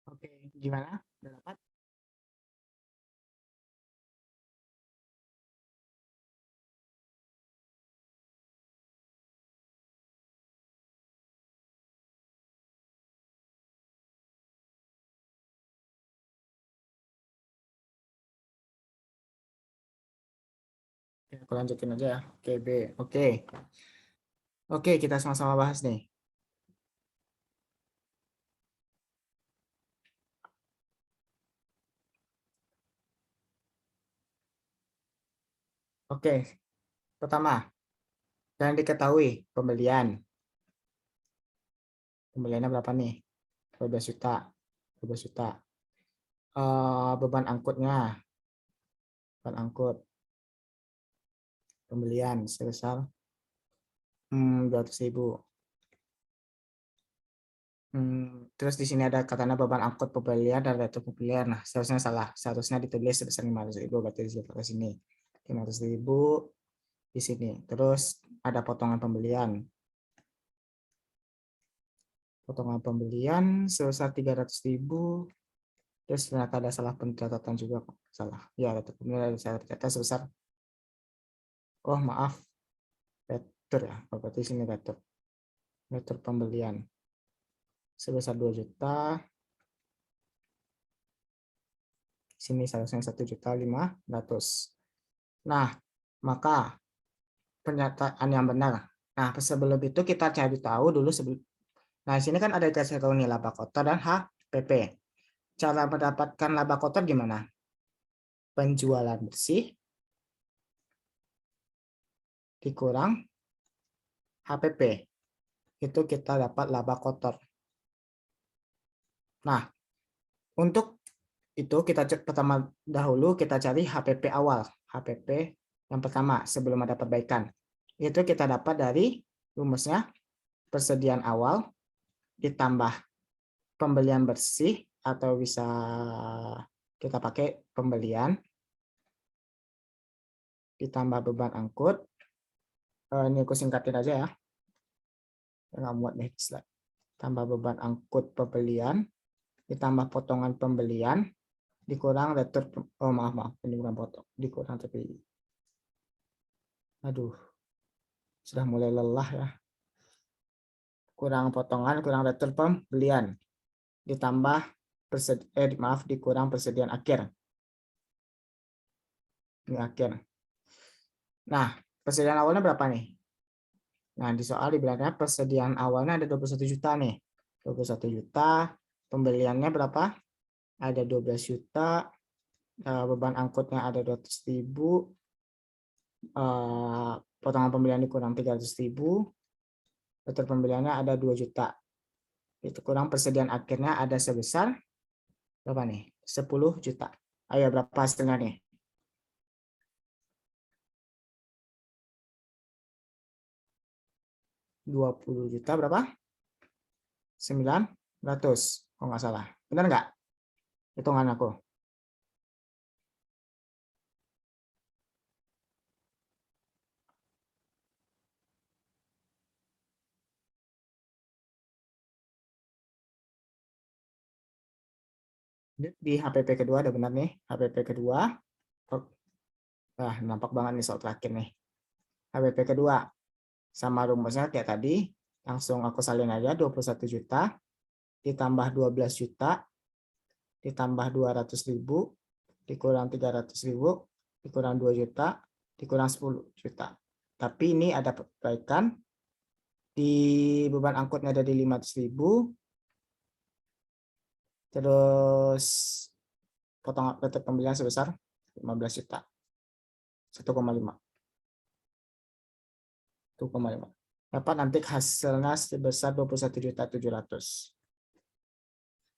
Speaker 2: Oke, gimana? Udah dapat? Oke, aku lanjutin aja ya. Oke, B. Oke. Oke, kita sama-sama bahas nih. Oke, pertama, yang diketahui pembelian. Pembeliannya berapa nih? 12 juta. 12 juta. Beban angkutnya. Beban angkut. Pembelian sebesar 200.000. Terus di sini ada katanya beban angkut pembelian dan retur pembelian. Nah, seharusnya salah. Seharusnya ditulis sebesar 500.000. Berarti di sini 500.000 di sini. Terus ada potongan pembelian. Potongan pembelian sebesar 300.000. Terus ternyata ada salah pencatatan juga. Salah. Ya, retur pembelian ada salah tercatat sebesar. Oh, maaf. Retur ya. Berarti di sini retur. Retur pembelian. Sebesar 2 juta. Sini seharusnya 1.500.000. Nah, maka pernyataan yang benar. Nah, sebelum itu kita cari tahu dulu sebelum. Nah, sini kan ada dikasih tahu nih laba kotor dan HPP. Cara mendapatkan laba kotor gimana? Penjualan bersih dikurang HPP. Itu kita dapat laba kotor. Nah, untuk itu kita pertama dahulu kita cari HPP awal. HPP yang pertama sebelum ada perbaikan. Itu kita dapat dari rumusnya persediaan awal ditambah pembelian bersih atau bisa kita pakai pembelian ditambah beban angkut. Ini aku singkatin aja ya. Nggak muat nih slide. Tambah beban angkut pembelian ditambah potongan pembelian dikurang retur. Oh maaf ini bukan potong, dikurang tapi aduh sudah mulai lelah ya. Kurang potongan, kurang retur pembelian ditambah dikurang persediaan akhir. Ini akhir. Nah, persediaan awalnya berapa nih? Nah, di soal dibilangnya persediaan awalnya ada 21 juta nih. 21 juta, pembeliannya berapa? Ada 12 juta, beban angkutnya ada 200.000, potongan pembelian dikurang 300.000, retur pembeliannya ada 2 juta. Itu kurang persediaan akhirnya ada sebesar berapa nih? 10 juta. Ayo berapa hasilnya nih? 20 juta berapa? 900 kalau nggak salah. Benar nggak? Hitungan aku. Di HPP kedua ada benar nih. HPP kedua. Nah, nampak banget nih soal terakhir nih. HPP kedua. Sama rumusnya kayak tadi. Langsung aku salin aja 21 juta. Ditambah 12 juta. Ditambah 200.000. Dikurang 300.000. Dikurang 2 juta. Dikurang 10 juta. Tapi ini ada perbaikan. Di beban angkutnya ada di 500.000. Terus potongan pembelian sebesar 15 juta. 1,5. Dapat nanti hasilnya sebesar 21.700.000.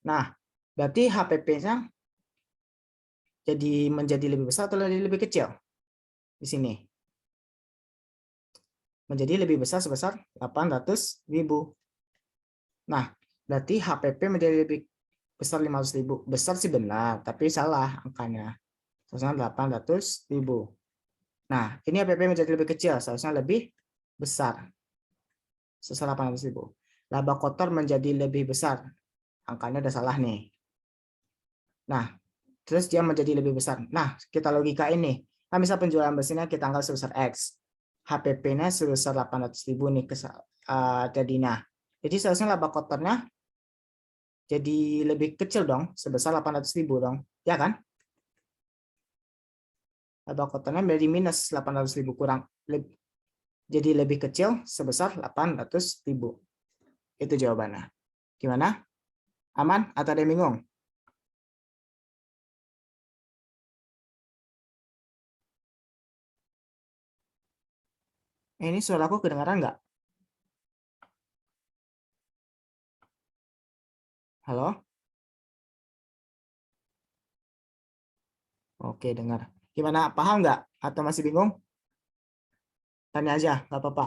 Speaker 2: Nah, berarti HPP-nya menjadi lebih besar atau lebih kecil? Di sini. Menjadi lebih besar sebesar 800.000. Nah, berarti HPP menjadi lebih besar 500.000. Besar sih benar, tapi salah angkanya. Seharusnya 800.000. Nah, ini HPP menjadi lebih kecil, seharusnya lebih besar. Sebesar 800.000. Laba kotor menjadi lebih besar. Angkanya udah salah nih. Nah, terus dia menjadi lebih besar. Nah, kita logika ini. Kan bisa penjualan bersihnya kita anggap sebesar X. HPP-nya sebesar 800.000 nih jadinya. Jadi seharusnya laba kotornya jadi lebih kecil dong, sebesar 800.000 dong. Ya kan? Laba kotornya menjadi minus 800.000 kurang. Jadi lebih kecil sebesar 800.000. Itu jawabannya. Gimana? Aman atau ada yang bingung? Ini suaraku kedengaran nggak? Halo? Oke, dengar. Gimana? Paham nggak? Atau masih bingung? Tanya aja, nggak apa-apa.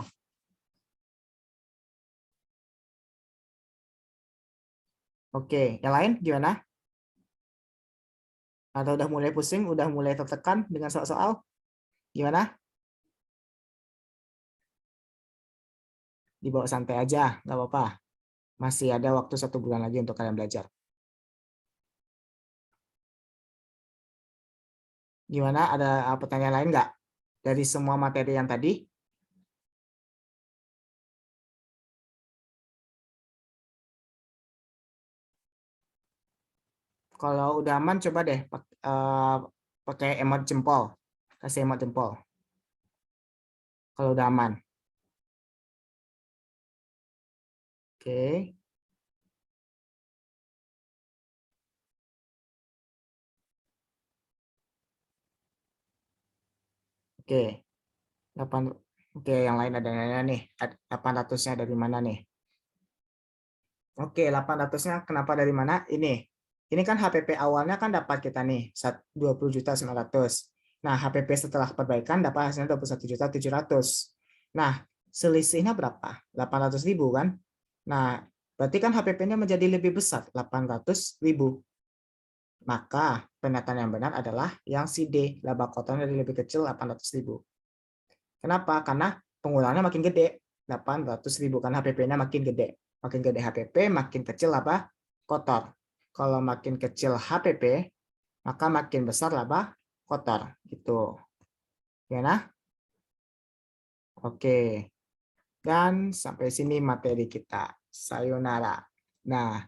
Speaker 2: Oke, yang lain gimana? Atau udah mulai pusing, udah mulai tertekan dengan soal-soal? Gimana? Dibawa santai aja, nggak apa-apa. Masih ada waktu 1 bulan lagi untuk kalian belajar. Gimana? Ada pertanyaan lain nggak? Dari semua materi yang tadi? Kalau udah aman, coba deh pakai emot jempol. Kasih emot jempol. Kalau udah aman. Oke. Oke. 8. Oke, yang lain ada nih. 800-nya dari mana nih? Oke, 800-nya kenapa dari mana? Ini kan HPP awalnya kan dapat kita nih 20.900. Nah, HPP setelah perbaikan dapat hasilnya 21.700. Nah, selisihnya berapa? 800.000 kan? Nah, berarti kan HPP-nya menjadi lebih besar, 800.000. Maka pernyataan yang benar adalah yang si D, laba kotornya lebih kecil 800.000. Kenapa? Karena penggunaannya makin gede, 800.000 kan HPP-nya makin gede. Makin gede HPP, makin kecil laba kotor. Kalau makin kecil HPP, maka makin besar laba kotor. Gitu. Ya nah? Oke. Dan sampai sini materi kita. Sayonara. Nah,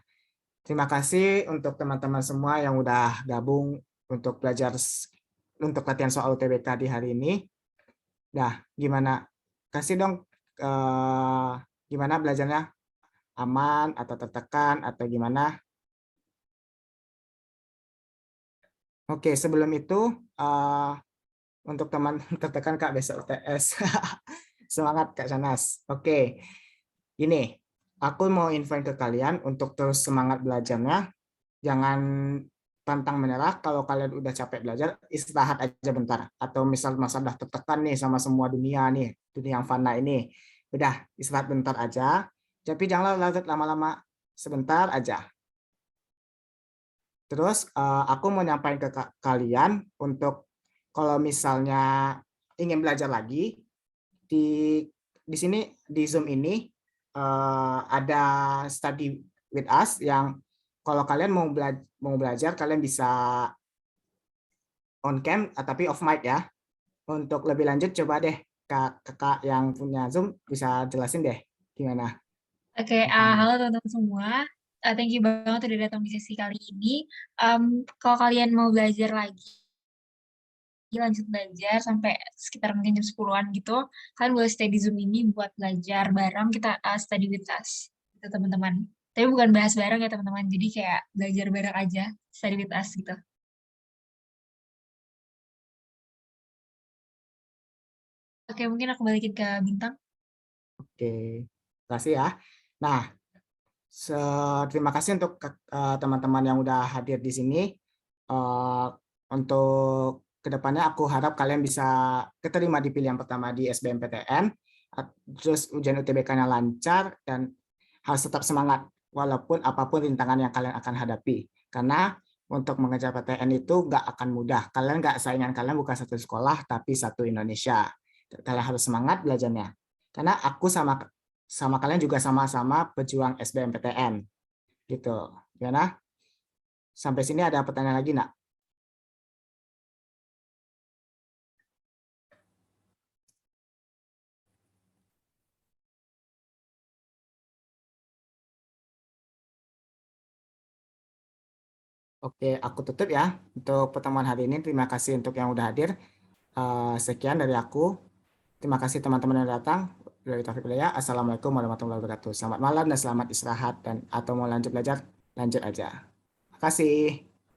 Speaker 2: terima kasih untuk teman-teman semua yang udah gabung untuk belajar untuk latihan soal UTBK di hari ini. Nah, gimana? Kasih dong gimana belajarnya? Aman atau tertekan atau gimana? Oke, sebelum itu untuk teman tertekan Kak besok UTS. Semangat Kak Sanas. Oke. Ini aku mau infoin ke kalian untuk terus semangat belajarnya. Jangan pantang menyerah. Kalau kalian udah capek belajar, istirahat aja bentar. Atau misal masa udah tertekan nih sama semua dunia nih, dunia yang fana ini. Udah, istirahat bentar aja. Tapi janganlah larut lama-lama, sebentar aja. Terus aku mau nyampaikan ke kalian untuk kalau misalnya ingin belajar lagi di sini di Zoom ini ada study with us yang kalau kalian mau belajar kalian bisa on cam tapi off mic ya. Untuk lebih lanjut coba deh kakak yang punya Zoom bisa jelasin deh gimana.
Speaker 7: Oke, halo teman-teman semua. Thank you banget udah datang di sesi kali ini. Kalau kalian mau belajar lagi, lanjut belajar sampai sekitar mungkin jam 10-an gitu, kalian boleh stay di Zoom ini buat belajar bareng, kita study with us, gitu teman-teman. Tapi bukan bahas bareng ya teman-teman, jadi kayak belajar bareng aja, study with us gitu. Oke, mungkin aku balikin ke Bintang.
Speaker 2: Oke, kasih ya. Nah, terima kasih untuk teman-teman yang udah hadir di sini. Untuk kedepannya aku harap kalian bisa keterima di pilihan pertama di SBMPTN, terus ujian UTBK-nya lancar dan harus tetap semangat walaupun apapun rintangan yang kalian akan hadapi. Karena untuk mengejar PTN itu nggak akan mudah. Kalian nggak saingan kalian bukan satu sekolah tapi satu Indonesia. Kalian harus semangat belajarnya. Karena aku sama kalian juga sama-sama pejuang SBMPTN. Gitu. Gimana? Sampai sini ada pertanyaan lagi, nak? Oke, aku tutup ya untuk pertemuan hari ini. Terima kasih untuk yang udah hadir. Sekian dari aku. Terima kasih teman-teman yang datang. Dari Taufik Hidayah. Assalamualaikum warahmatullahi wabarakatuh. Selamat malam dan selamat istirahat. Dan atau mau lanjut belajar, lanjut aja. Terima kasih.